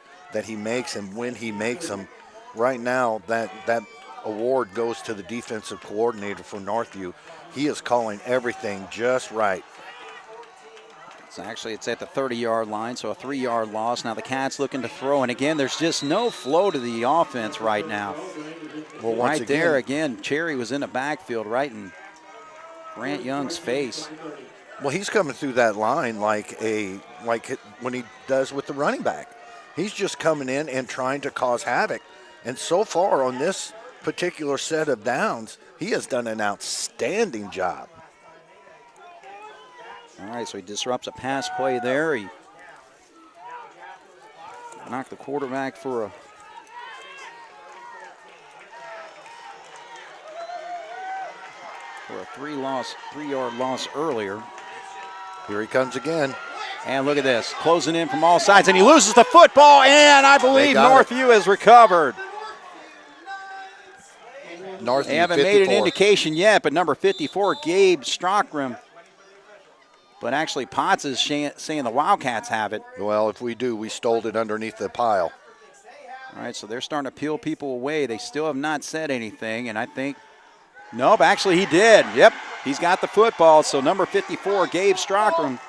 Speaker 2: makes and when he makes them, right now that award goes to the defensive coordinator for Northview. He is calling everything just right.
Speaker 1: It's at the 30-yard line, so a 3-yard loss. Now the Cats looking to throw, and again, there's just no flow to the offense right now.
Speaker 2: Well,
Speaker 1: right there again, Cherry was in the backfield right in Grant Young's face.
Speaker 2: Well, he's coming through that line like when he does with the running back. He's just coming in and trying to cause havoc. And so far on this particular set of downs, he has done an outstanding job.
Speaker 1: All right, so he disrupts a pass play there. He knocked the quarterback for a three-yard loss earlier.
Speaker 2: Here he comes again.
Speaker 1: And look at this, closing in from all sides, and he loses the football, and I believe Northview has recovered.
Speaker 2: Northview,
Speaker 1: they haven't
Speaker 2: 54.
Speaker 1: made an indication yet, but number 54, Gabe Stockram. But actually, Potts is saying the Wildcats have it.
Speaker 2: Well, if we do, we stole it underneath the pile.
Speaker 1: All right, so they're starting to peel people away. They still have not said anything, and I think, nope, actually he did. Yep, he's got the football. So number 54, Gabe Stockram,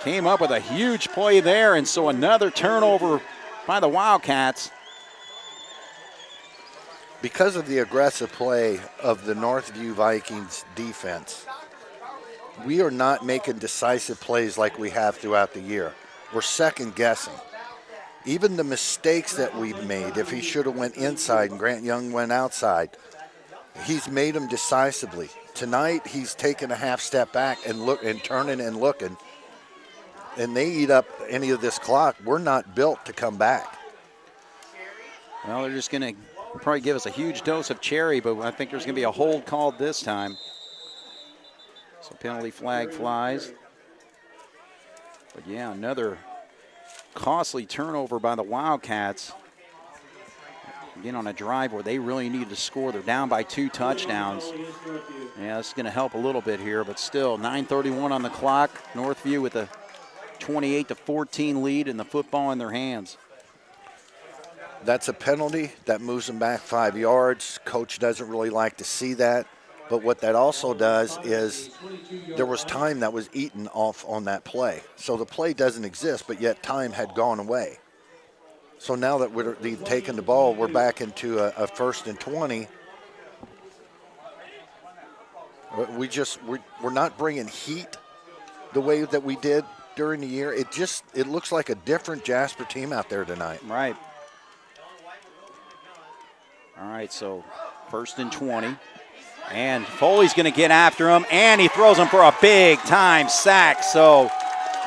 Speaker 1: came up with a huge play there, and so another turnover by the Wildcats.
Speaker 2: Because of the aggressive play of the Northview Vikings defense, we are not making decisive plays like we have throughout the year. We're second guessing. Even the mistakes that we've made, if he should have went inside and Grant Young went outside, he's made them decisively. Tonight, he's taken a half step back and turning and looking, and they eat up any of this clock. We're not built to come back.
Speaker 1: Well, they're just going to probably give us a huge dose of cherry, but I think there's going to be a hold called this time. So penalty flag flies. But yeah, another costly turnover by the Wildcats. Again, on a drive where they really need to score. They're down by 2 touchdowns. Yeah, that's going to help a little bit here, but still 9:31 on the clock. Northview with a 28-14 lead and the football in their hands.
Speaker 2: That's a penalty that moves them back 5 yards. Coach doesn't really like to see that. But what that also does is there was time that was eaten off on that play. So the play doesn't exist, but yet time had gone away. So now that they've taken the ball, we're back into a 1st and 20. We're not bringing heat the way that we did during the year. It looks like a different Jasper team out there tonight.
Speaker 1: Right. All right, so 1st and 20. And Foley's going to get after him, and he throws him for a big-time sack. So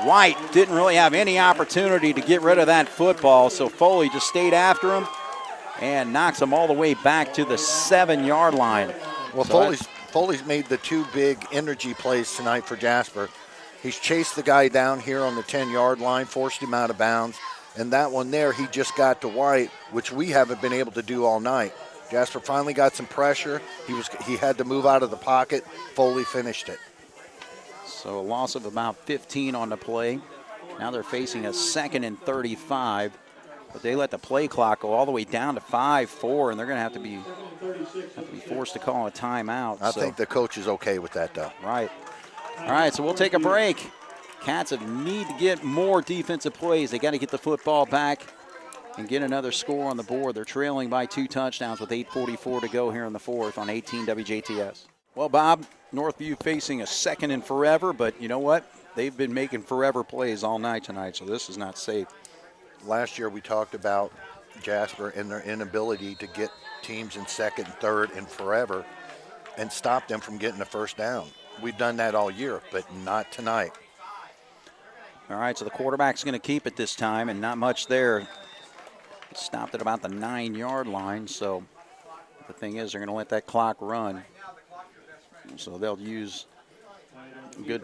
Speaker 1: White didn't really have any opportunity to get rid of that football, so Foley just stayed after him and knocks him all the way back to the 7-yard line.
Speaker 2: Well,
Speaker 1: so
Speaker 2: Foley's made the 2 big energy plays tonight for Jasper. He's chased the guy down here on the 10-yard line, forced him out of bounds, and that one there, he just got to White, which we haven't been able to do all night. Jasper finally got some pressure. He had to move out of the pocket. Foley finished it.
Speaker 1: So a loss of about 15 on the play. Now they're facing a 2nd and 35, but they let the play clock go all the way down to 5-4, and they're going to have to be forced to call a timeout.
Speaker 2: I think the coach is okay with that, though.
Speaker 1: Right. All right, so we'll take a break. Cats need to get more defensive plays. They got to get the football back and get another score on the board. They're trailing by 2 touchdowns with 8:44 to go here in the 4th on 18 WJTS. Well, Bob, Northview facing a 2nd and forever, but you know what? They've been making forever plays all night tonight, so this is not safe.
Speaker 2: Last year we talked about Jasper and their inability to get teams in 2nd and 3rd and forever and stop them from getting a 1st down. We've done that all year, but not tonight.
Speaker 1: All right, so the quarterback's going to keep it this time, and not much there. It stopped at about the 9-yard line, so the thing is they're going to let that clock run. So they'll use a good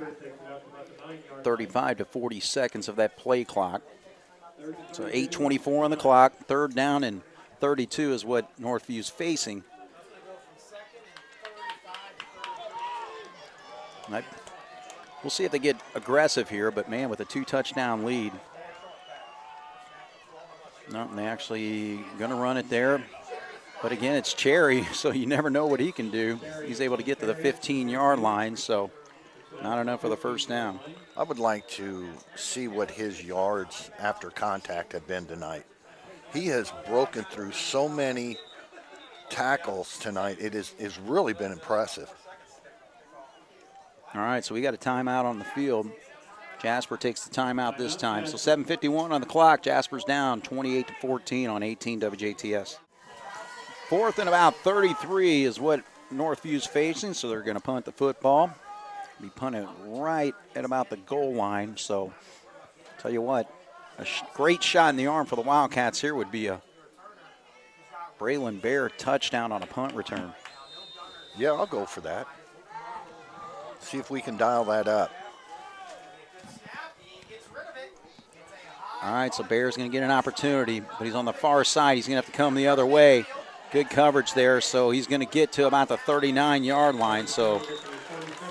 Speaker 1: 35 to 40 seconds of that play clock. So 8:24 on the clock, 3rd down and 32 is what Northview's facing. We'll see if they get aggressive here, but man, with a 2-touchdown lead. No, they actually going to run it there. But again, it's Cherry, so you never know what he can do. He's able to get to the 15-yard line, so not enough for the 1st down.
Speaker 2: I would like to see what his yards after contact have been tonight. He has broken through so many tackles tonight. It has really been impressive.
Speaker 1: All right, so we got a timeout on the field. Jasper takes the timeout this time. So 7:51 on the clock. Jasper's down 28-14 on 18 WJTS. 4th and about 33 is what Northview's facing, so they're going to punt the football. Be punted right at about the goal line. So tell you what, a great shot in the arm for the Wildcats here would be a Braylon Bear touchdown on a punt return.
Speaker 2: Yeah, I'll go for that. See if we can dial that up.
Speaker 1: All right, so Bear's going to get an opportunity, but he's on the far side. He's going to have to come the other way. Good coverage there, so he's going to get to about the 39-yard line. So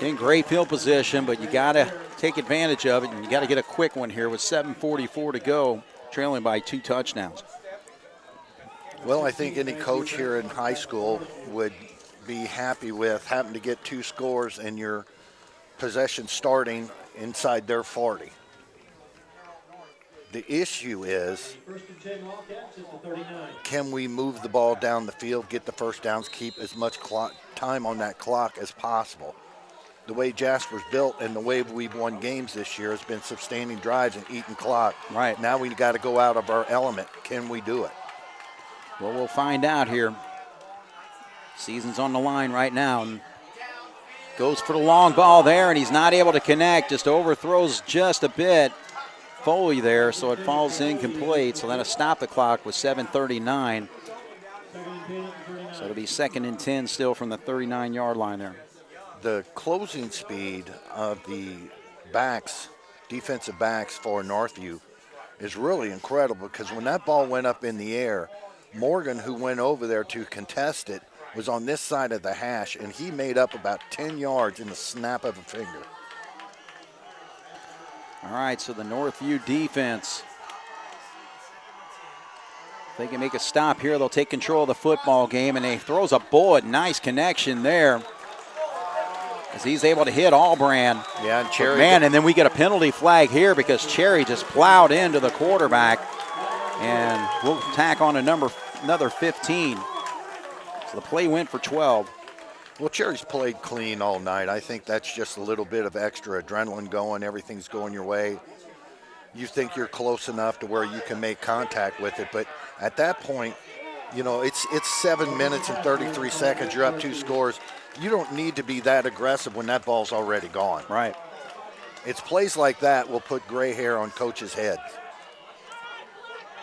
Speaker 1: in great field position, but you got to take advantage of it, and you got to get a quick one here with 7:44 to go, trailing by 2 touchdowns.
Speaker 2: Well, I think any coach here in high school would be happy with having to get 2 scores and your possession starting inside their 40. The issue is, can we move the ball down the field, get the 1st downs, keep as much time on that clock as possible? The way Jasper's built and the way we've won games this year has been sustaining drives and eating clock.
Speaker 1: Right.
Speaker 2: Now we got to go out of our element. Can we do it?
Speaker 1: Well, we'll find out here. Season's on the line right now. And goes for the long ball there, and he's not able to connect. Just overthrows just a bit. Foley there, so it falls incomplete. So that'll stop the clock with 7:39. So it'll be 2nd and 10 still from the 39-yard line there.
Speaker 2: The closing speed of the backs, defensive backs for Northview, is really incredible because when that ball went up in the air, Morgan, who went over there to contest it, was on this side of the hash, and he made up about 10 yards in the snap of a finger.
Speaker 1: All right, so the Northview defense, if they can make a stop here, they'll take control of the football game, and they throws a bullet. Nice connection there as he's able to hit Allbrand.
Speaker 2: Yeah, and Cherry.
Speaker 1: Man, and then we get a penalty flag here because Cherry just plowed into the quarterback, and we'll tack on another 15. So the play went for 12.
Speaker 2: Well, Cherry's played clean all night. I think that's just a little bit of extra adrenaline going. Everything's going your way. You think you're close enough to where you can make contact with it. But at that point, you know, it's 7 minutes and 33 seconds. You're up 2 scores. You don't need to be that aggressive when that ball's already gone.
Speaker 1: Right.
Speaker 2: It's plays like that will put gray hair on coaches' heads.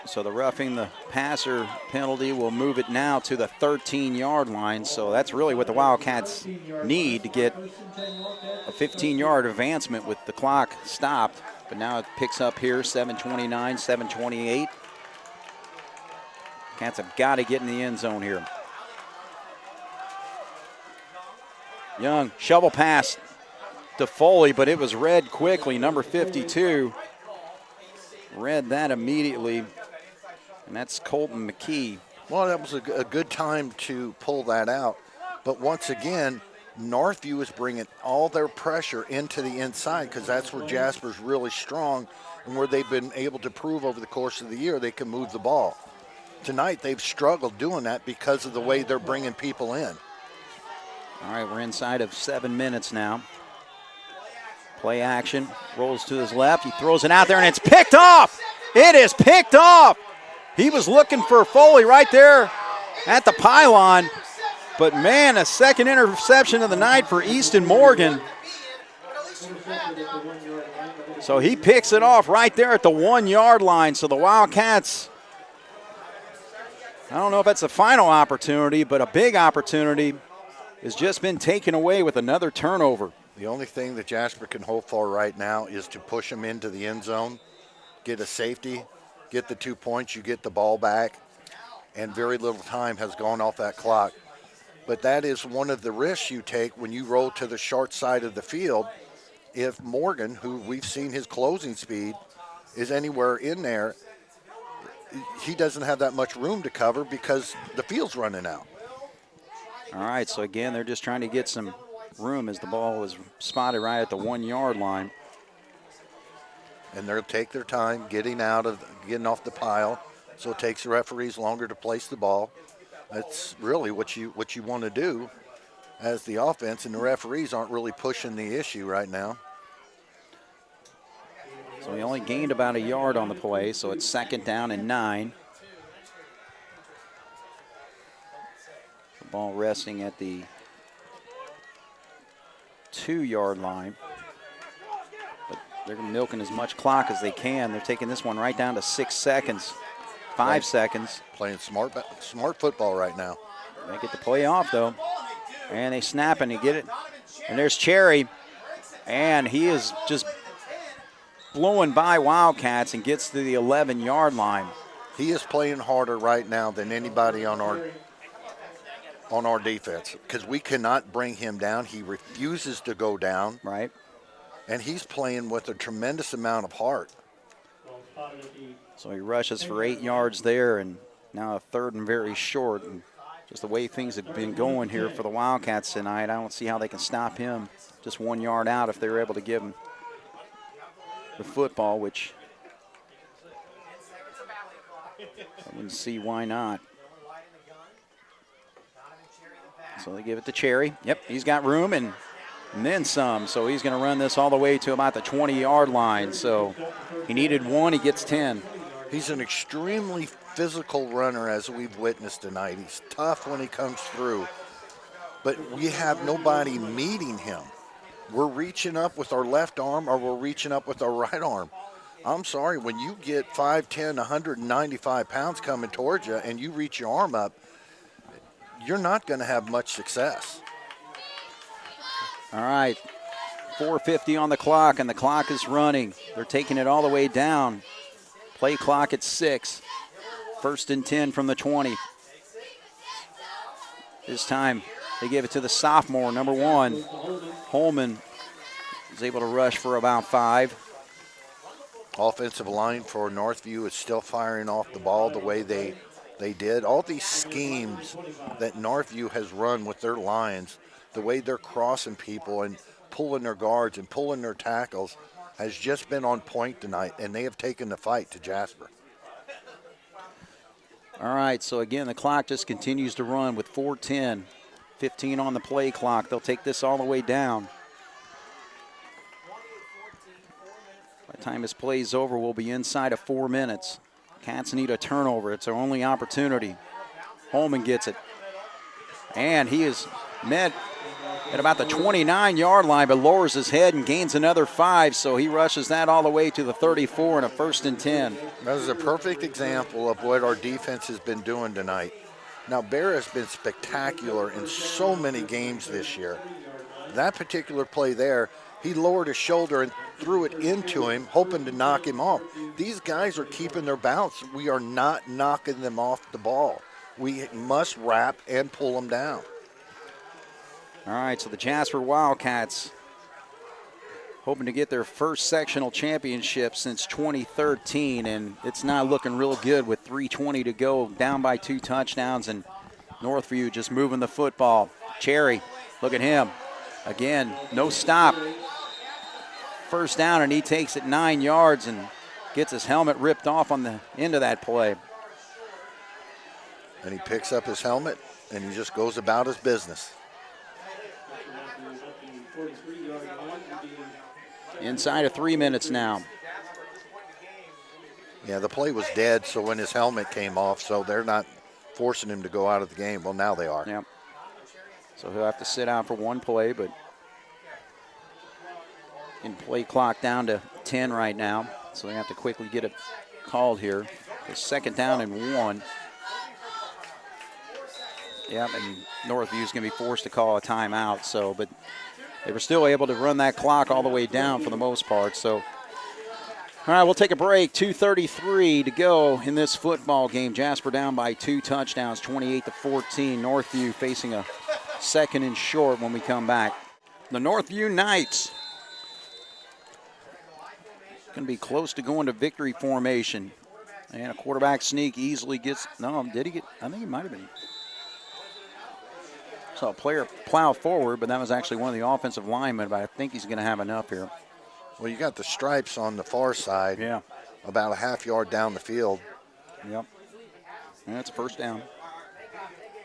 Speaker 1: So the roughing the passer penalty will move it now to the 13-yard line. So that's really what the Wildcats need to get a 15-yard advancement with the clock stopped. But now it picks up here, 7:29, 7:28. Cats have got to get in the end zone here. Young, shovel pass to Foley, but it was read quickly. Number 52 read that immediately. And that's Colton McKee.
Speaker 2: Well, that was a good time to pull that out. But once again, Northview is bringing all their pressure into the inside because that's where Jasper's really strong and where they've been able to prove over the course of the year they can move the ball. Tonight, they've struggled doing that because of the way they're bringing people in.
Speaker 1: All right, we're inside of 7 minutes now. Play action, rolls to his left. He throws it out there, and it's picked off. It is picked off. He was looking for Foley right there at the pylon. But, man, a second interception of the night for Easton Morgan. So he picks it off right there at the 1-yard line. So the Wildcats, I don't know if that's a final opportunity, but a big opportunity has just been taken away with another turnover.
Speaker 2: The only thing that Jasper can hope for right now is to push him into the end zone, get a safety, get the 2 points, you get the ball back, and very little time has gone off that clock. But that is one of the risks you take when you roll to the short side of the field. If Morgan, who we've seen his closing speed, is anywhere in there, he doesn't have that much room to cover because the field's running out.
Speaker 1: All right, so again, they're just trying to get some room as the ball is spotted right at the 1-yard line.
Speaker 2: And they'll take their time getting off the pile, so it takes the referees longer to place the ball. That's really what you want to do as the offense, and the referees aren't really pushing the issue right now.
Speaker 1: So he only gained about a yard on the play, so it's 2nd down and 9. The ball resting at the 2-yard line. But they're milking as much clock as they can. They're taking this one right down to 6 seconds, 5 seconds.
Speaker 2: Playing smart football right now.
Speaker 1: They get the play off, though. And they snap and they get it. And there's Cherry. And he is just blowing by Wildcats and gets to the 11-yard line.
Speaker 2: He is playing harder right now than anybody on our defense because we cannot bring him down. He refuses to go down.
Speaker 1: Right.
Speaker 2: And he's playing with a tremendous amount of heart.
Speaker 1: So he rushes for 8 yards there, and now a 3rd and very short. And just the way things have been going here for the Wildcats tonight, I don't see how they can stop him just 1 yard out if they're able to give him the football, which I wouldn't see why not. So they give it to Cherry. Yep, he's got room and then some. So he's going to run this all the way to about the 20-yard line. So he needed 1, he gets 10.
Speaker 2: He's an extremely physical runner, as we've witnessed tonight. He's tough when he comes through, but we have nobody meeting him. We're reaching up with our left arm or we're reaching up with our right arm. I'm sorry, when you get 5'10", 195 pounds coming towards you and you reach your arm up, you're not going to have much success.
Speaker 1: All right, 4:50 on the clock, and the clock is running. They're taking it all the way down. Play clock at 6. First and 10 from the 20. This time they give it to the sophomore, number 1. Holman is able to rush for about 5.
Speaker 2: Offensive line for Northview is still firing off the ball the way they did. All these schemes that Northview has run with their lines, the way they're crossing people and pulling their guards and pulling their tackles has just been on point tonight, and they have taken the fight to Jasper.
Speaker 1: All right, so again, the clock just continues to run with 4:10, 15 on the play clock. They'll take this all the way down. By the time this play's over, we'll be inside of 4 minutes. Cats need a turnover. It's their only opportunity. Holman gets it. And he is met at about the 29-yard line, but lowers his head and gains another 5, so he rushes that all the way to the 34 and a 1st and 10.
Speaker 2: That is a perfect example of what our defense has been doing tonight. Now, Bear has been spectacular in so many games this year. That particular play there, he lowered his shoulder and threw it into him, hoping to knock him off. These guys are keeping their balance. We are not knocking them off the ball. We must wrap and pull them down.
Speaker 1: All right, so the Jasper Wildcats hoping to get their first sectional championship since 2013, and it's not looking real good with 3:20 to go, down by 2 touchdowns, and Northview just moving the football. Cherry, look at him. Again, no stop. First down, and he takes it 9 yards and gets his helmet ripped off on the end of that play.
Speaker 2: And he picks up his helmet, and he just goes about his business.
Speaker 1: Inside of 3 minutes now.
Speaker 2: Yeah, the play was dead, so when his helmet came off, so they're not forcing him to go out of the game. Well, now they are.
Speaker 1: Yep. So he'll have to sit out for one play, but in play clock down to 10 right now. So they have to quickly get it called here. It's 2nd down and 1. Yep, and Northview's going to be forced to call a timeout. So, but they were still able to run that clock all the way down for the most part. So, all right, we'll take a break. 2:33 to go in this football game. Jasper down by 2 touchdowns, 28-14. Northview facing a 2nd and short when we come back. The Northview Knights going to be close to going to victory formation. And a quarterback sneak easily gets, no, did he get, I think he might have been. So a player plow forward, but that was actually one of the offensive linemen, but I think he's going to have enough here.
Speaker 2: Well, you got the stripes on the far side.
Speaker 1: Yeah.
Speaker 2: About a half yard down the field.
Speaker 1: Yep. And it's 1st down.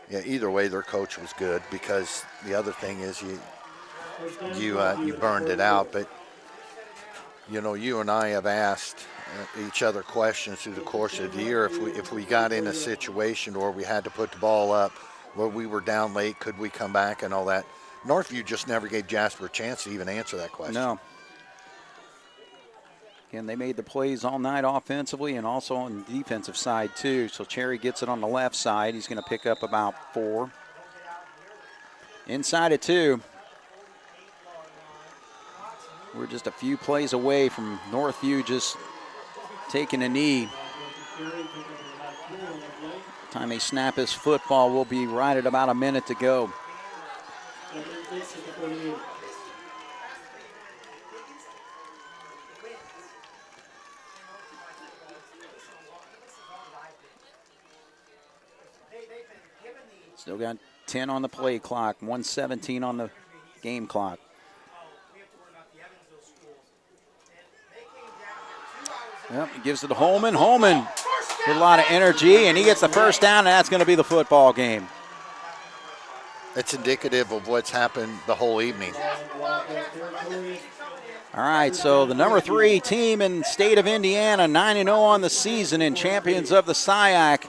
Speaker 2: Yeah, either way, their coach was good, because the other thing is you burned it out. But, you know, you and I have asked each other questions through the course of the year. If we got in a situation where we had to put the ball up, where we were down late, could we come back and all that? Northview just never gave Jasper a chance to even answer that question.
Speaker 1: No. Again, they made the plays all night offensively and also on the defensive side too. So Cherry gets it on the left side. He's going to pick up about 4. Inside of 2. We're just a few plays away from Northview just taking a knee. Time they snap his football, will be right at about a minute to go. Still got 10 on the play clock, 1:17 on the game clock. Yep, he gives it to Holman. Holman with a lot of energy, and he gets the 1st down, and that's going to be the football game.
Speaker 2: It's indicative of what's happened the whole evening.
Speaker 1: All right, so the number 3 team in the state of Indiana, 9-0 on the season and champions of the SIAC.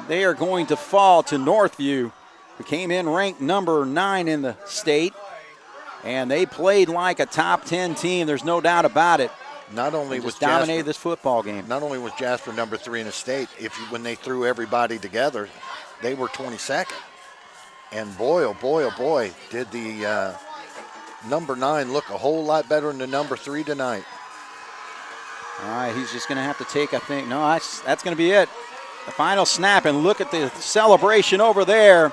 Speaker 1: They are going to fall to Northview, who came in ranked number 9 in the state, and they played like a top 10 team. There's no doubt about it.
Speaker 2: Not only was
Speaker 1: dominated this football game.
Speaker 2: Not only was Jasper number 3 in the state, when they threw everybody together, they were 22nd. And boy, oh boy, oh boy, did the number 9 look a whole lot better than the number 3 tonight.
Speaker 1: All right, he's just going to have to take, I think, no, that's going to be it. The final snap, and look at the celebration over there.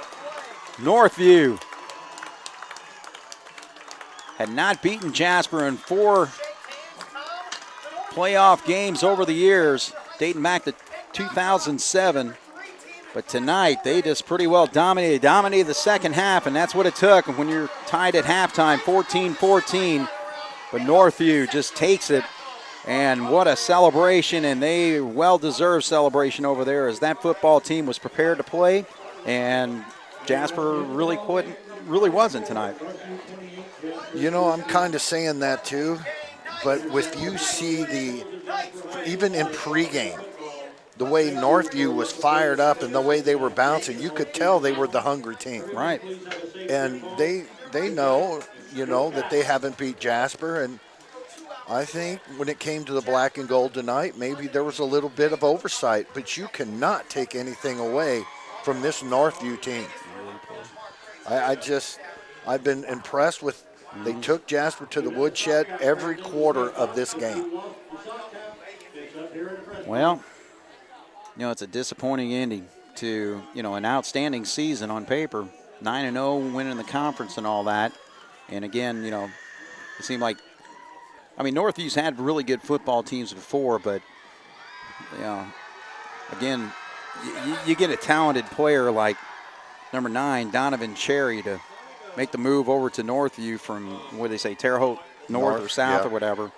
Speaker 1: Northview had not beaten Jasper in 4 playoff games over the years, dating back to 2007. But tonight, they just pretty well dominated the second half, and that's what it took when you're tied at halftime, 14-14. But Northview just takes it, and what a celebration, and they well-deserved celebration over there as that football team was prepared to play, and Jasper really wasn't tonight.
Speaker 2: You know, I'm kind of saying that too, but if you see even in pregame, the way Northview was fired up and the way they were bouncing, you could tell they were the hungry team.
Speaker 1: Right.
Speaker 2: And they know, that they haven't beat Jasper, and I think when it came to the black and gold tonight, maybe there was a little bit of oversight, but you cannot take anything away from this Northview team. I've been impressed with, they took Jasper to the woodshed every quarter of this game.
Speaker 1: Well, it's a disappointing ending to, an outstanding season on paper. 9-0, winning the conference and all that. And again, it seemed like, Northview's had really good football teams before, but, again, you get a talented player like number 9, Donovan Cherry, to make the move over to Northview from, what do they say, Terre Haute North or South, yeah, or whatever.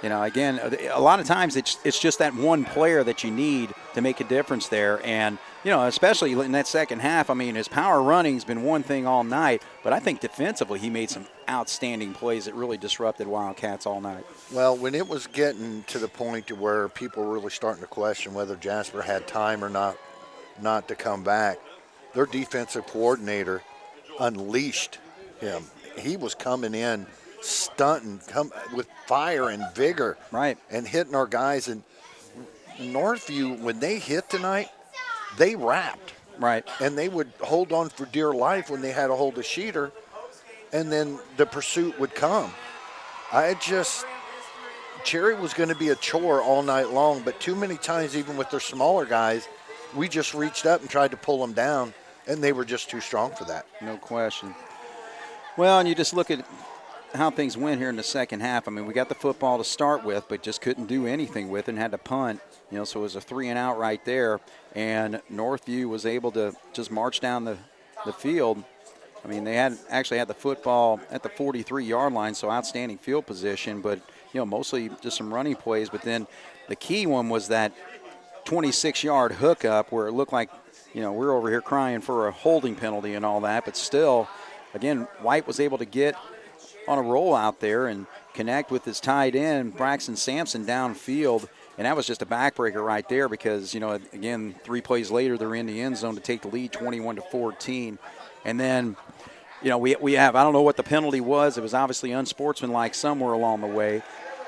Speaker 1: Again, a lot of times it's just that one player that you need to make a difference there. And, especially in that second half, his power running's been one thing all night, but I think defensively he made some outstanding plays that really disrupted Wildcats all night.
Speaker 2: Well, when it was getting to the point to where people were really starting to question whether Jasper had time or not to come back, their defensive coordinator unleashed him. He was coming in, stunting, with fire and vigor,
Speaker 1: right,
Speaker 2: and hitting our guys. And Northview, when they hit tonight, they wrapped,
Speaker 1: right,
Speaker 2: and they would hold on for dear life when they had a hold of Sheeter, and then the pursuit would come. Cherry was going to be a chore all night long, but too many times, even with their smaller guys, we just reached up and tried to pull them down, and they were just too strong for that.
Speaker 1: No question. Well, and you just look at how things went here in the second half. We got the football to start with, but just couldn't do anything with it and had to punt. So it was a 3-and-out right there, and Northview was able to just march down the field. They actually had the football at the 43-yard line, so outstanding field position, but, mostly just some running plays. But then the key one was that 26-yard hookup where it looked like, we're over here crying for a holding penalty and all that, but still, again, White was able to get on a roll out there and connect with his tight end, Braxton Sampson, downfield. And that was just a backbreaker right there because, again, 3 plays later, they're in the end zone to take the lead 21-14. And then, we have, I don't know what the penalty was. It was obviously unsportsmanlike somewhere along the way.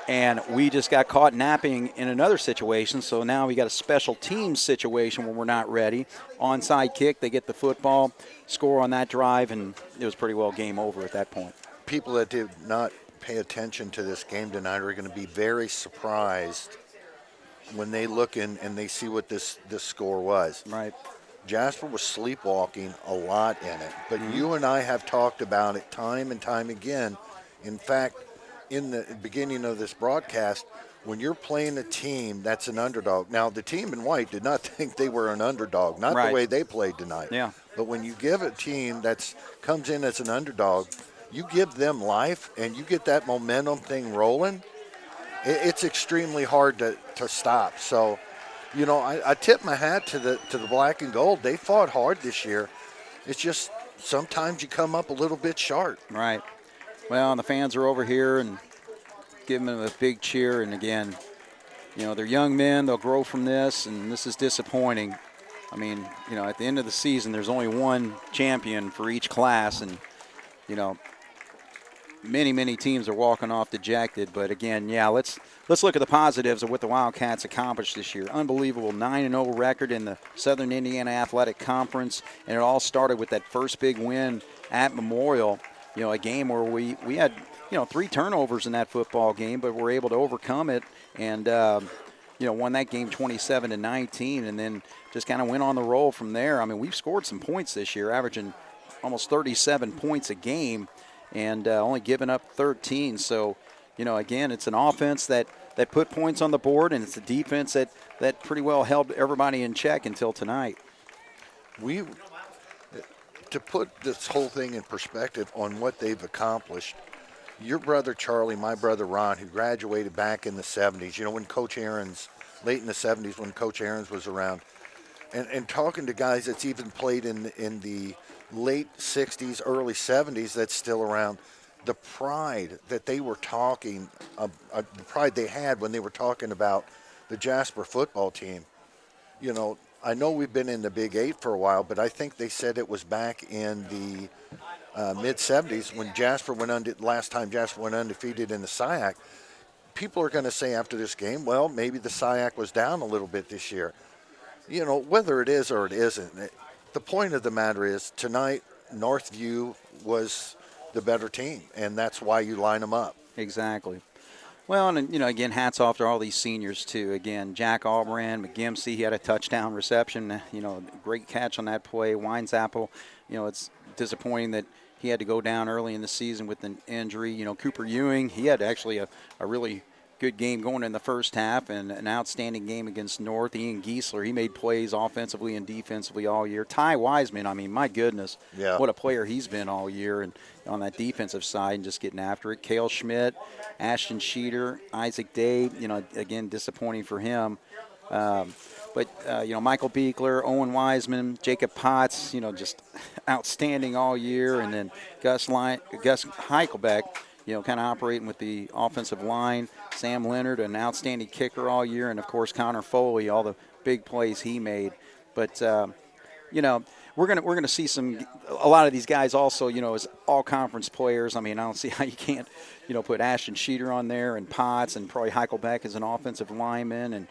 Speaker 1: And we just got caught napping in another situation. So now we got a special teams situation when we're not ready. Onside kick, they get the football, score on that drive, and it was pretty well game over at that point.
Speaker 2: People that did not pay attention to this game tonight are going to be very surprised when they look in and they see what this score was.
Speaker 1: Right.
Speaker 2: Jasper was sleepwalking a lot in it, but you and I have talked about it time and time again. In fact, in the beginning of this broadcast, when you're playing a team that's an underdog. Now, the team in white did not think they were an underdog, not
Speaker 1: right.
Speaker 2: the way they played tonight.
Speaker 1: Yeah.
Speaker 2: But when you give a team that comes in as an underdog, you give them life and you get that momentum thing rolling, it's extremely hard to stop. So, I tip my hat to the black and gold. They fought hard this year. It's just sometimes you come up a little bit short.
Speaker 1: Right. Well, and the fans are over here and giving them a big cheer. And again, they're young men. They'll grow from this, and this is disappointing. At the end of the season, there's only one champion for each class, and, many teams are walking off dejected. But again, let's look at the positives of what the Wildcats accomplished this year. Unbelievable 9-0 record in the Southern Indiana Athletic Conference, and it all started with that first big win at Memorial. A game where we had 3 turnovers in that football game, but we're able to overcome it. And won that game 27-19, and then just kind of went on the roll from there. I mean, we've scored some points this year, averaging almost 37 points a game, and only giving up 13. So, again, it's an offense that put points on the board, and it's a defense that pretty well held everybody in check until tonight.
Speaker 2: To put this whole thing in perspective on what they've accomplished, your brother Charlie, my brother Ron, who graduated back in the 70s, when Coach Ahrens, late in the 70s when Coach Ahrens was around, and talking to guys that's even played in the late 60s, early 70s that's still around, the pride that they were talking, the pride they had when they were talking about the Jasper football team. I know we've been in the Big Eight for a while, but I think they said it was back in the mid-70s when last time Jasper went undefeated in the SIAC. People are going to say after this game, well, maybe the SIAC was down a little bit this year. Whether it is or it isn't, the point of the matter is tonight Northview was the better team, and that's why you line them up.
Speaker 1: Exactly. Well, and, again, hats off to all these seniors, too. Again, Jack Albran, McGimsey, he had a touchdown reception, great catch on that play. Winesapple, it's disappointing that he had to go down early in the season with an injury. Cooper Ewing, he had actually a really good game going in the first half and an outstanding game against North. Ian Giesler, he made plays offensively and defensively all year. Ty Wiseman, I mean, my goodness, what a player he's been all year and on that defensive side and just getting after it. Cale Schmidt, Ashton Sheeter, Isaac Dave, again, disappointing for him. But Michael Beekler, Owen Wiseman, Jacob Potts, just outstanding all year. And then Gus Heichelbeck, kind of operating with the offensive line. Sam Leonard, an outstanding kicker all year. And, of course, Connor Foley, all the big plays he made. But, we're gonna see a lot of these guys also, as all conference players. I mean, I don't see how you can't, put Ashton Sheeter on there and Potts and probably Heichelbeck as an offensive lineman and,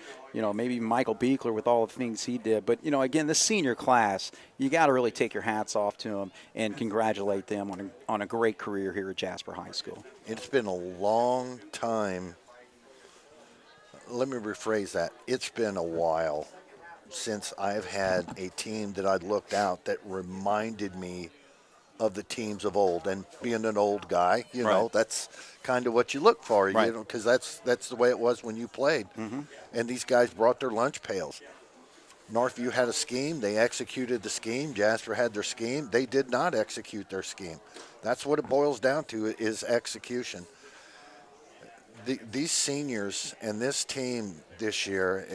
Speaker 1: maybe Michael Beekler with all the things he did. But, again, the senior class, you got to really take your hats off to them and congratulate them on a great career here at Jasper High School.
Speaker 2: It's been a long time. Let me rephrase that. It's been a while since I've had a team that I'd looked out that reminded me of the teams of old. And being an old guy, that's kind of what you look for, because that's the way it was when you played. Mm-hmm. And these guys brought their lunch pails. Northview had a scheme. They executed the scheme. Jasper had their scheme. They did not execute their scheme. That's what it boils down to, is execution. These seniors and this team this year,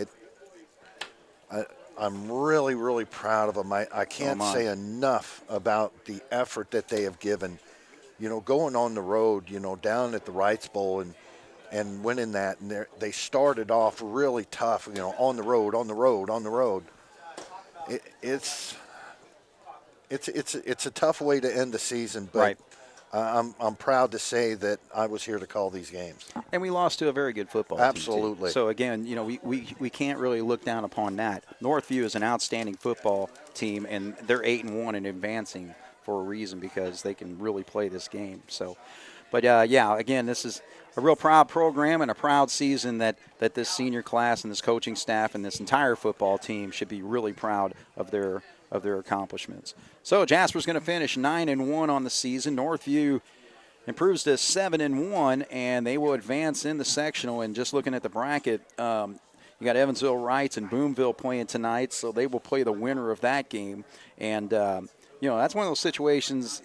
Speaker 2: I'm really, really proud of them. I can't say enough about the effort that they have given. Going on the road, down at the Wrights Bowl and winning that. And they started off really tough, on the road. It's a tough way to end the season, but
Speaker 1: right.
Speaker 2: I'm proud to say that I was here to call these games.
Speaker 1: And we lost to a very good football team.
Speaker 2: Absolutely.
Speaker 1: So, again, we can't really look down upon that. Northview is an outstanding football team, and they're 8-1 and advancing for a reason because they can really play this game. So, but, again, this is a real proud program and a proud season that this senior class and this coaching staff and this entire football team should be really proud of their accomplishments. So Jasper's going to finish 9-1 on the season. Northview improves to 7-1, and they will advance in the sectional. And just looking at the bracket, you got Evansville Wrights and Boomville playing tonight, so they will play the winner of that game. And that's one of those situations.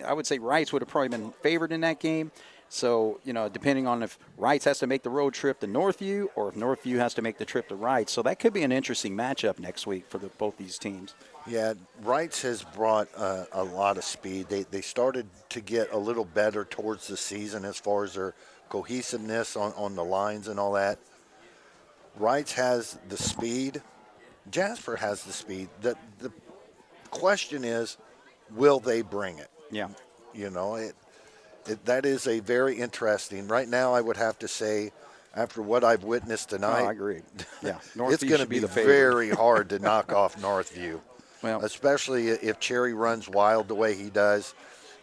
Speaker 1: I would say Wrights would have probably been favored in that game. So, depending on if Wrights has to make the road trip to Northview or if Northview has to make the trip to Wrights. So that could be an interesting matchup next week for both these teams.
Speaker 2: Yeah, Wrights has brought a lot of speed. They started to get a little better towards the season as far as their cohesiveness on the lines and all that. Wrights has the speed. Jasper has the speed. The question is, will they bring it?
Speaker 1: Yeah.
Speaker 2: That is a very interesting. Right now, I would have to say, after what I've witnessed tonight,
Speaker 1: I agree. Yeah,
Speaker 2: it's going to be very hard to knock off Northview, especially if Cherry runs wild the way he does,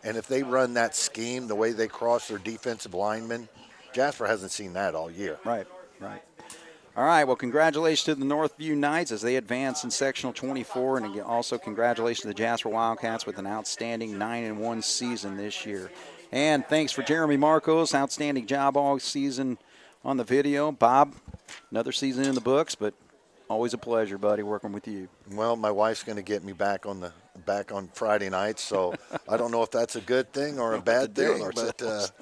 Speaker 2: and if they run that scheme the way they cross their defensive linemen. Jasper hasn't seen that all year.
Speaker 1: Right. All All right, well, congratulations to the Northview Knights as they advance in sectional 24, and again, also congratulations to the Jasper Wildcats with an outstanding 9-1 season this year. And thanks for Jeremy Marcos, outstanding job all season on the video. Bob, another season in the books, but always a pleasure, buddy, working with you.
Speaker 2: Well, my wife's going to get me back on Friday nights, so I don't know if that's a good thing or a bad thing. But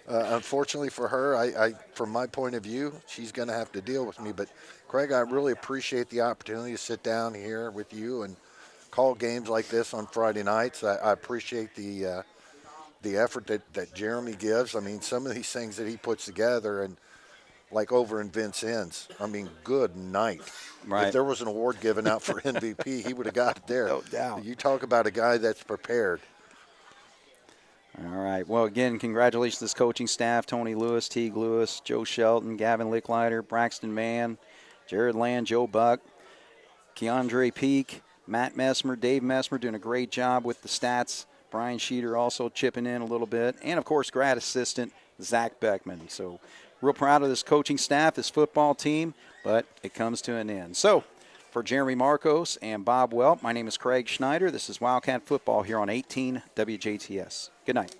Speaker 2: unfortunately for her, I from my point of view, she's going to have to deal with me. But Craig, I really appreciate the opportunity to sit down here with you and call games like this on Friday nights. I appreciate the effort that Jeremy gives. I mean, some of these things that he puts together, and like over in Vincennes, I mean, good night.
Speaker 1: Right.
Speaker 2: If there was an award given out for MVP, he would have got it there.
Speaker 1: No doubt.
Speaker 2: You talk about a guy that's prepared.
Speaker 1: All right. Well, again, congratulations to this coaching staff, Tony Lewis, Teague Lewis, Joe Shelton, Gavin Licklider, Braxton Mann, Jared Land, Joe Buck, Keandre Peak, Matt Messmer, Dave Messmer doing a great job with the stats. Brian Sheeter also chipping in a little bit. And, of course, grad assistant Zach Beckman. So real proud of this coaching staff, this football team, but it comes to an end. So for Jeremy Marcos and Bob Welp, my name is Craig Schneider. This is Wildcat Football here on 18 WJTS. Good night.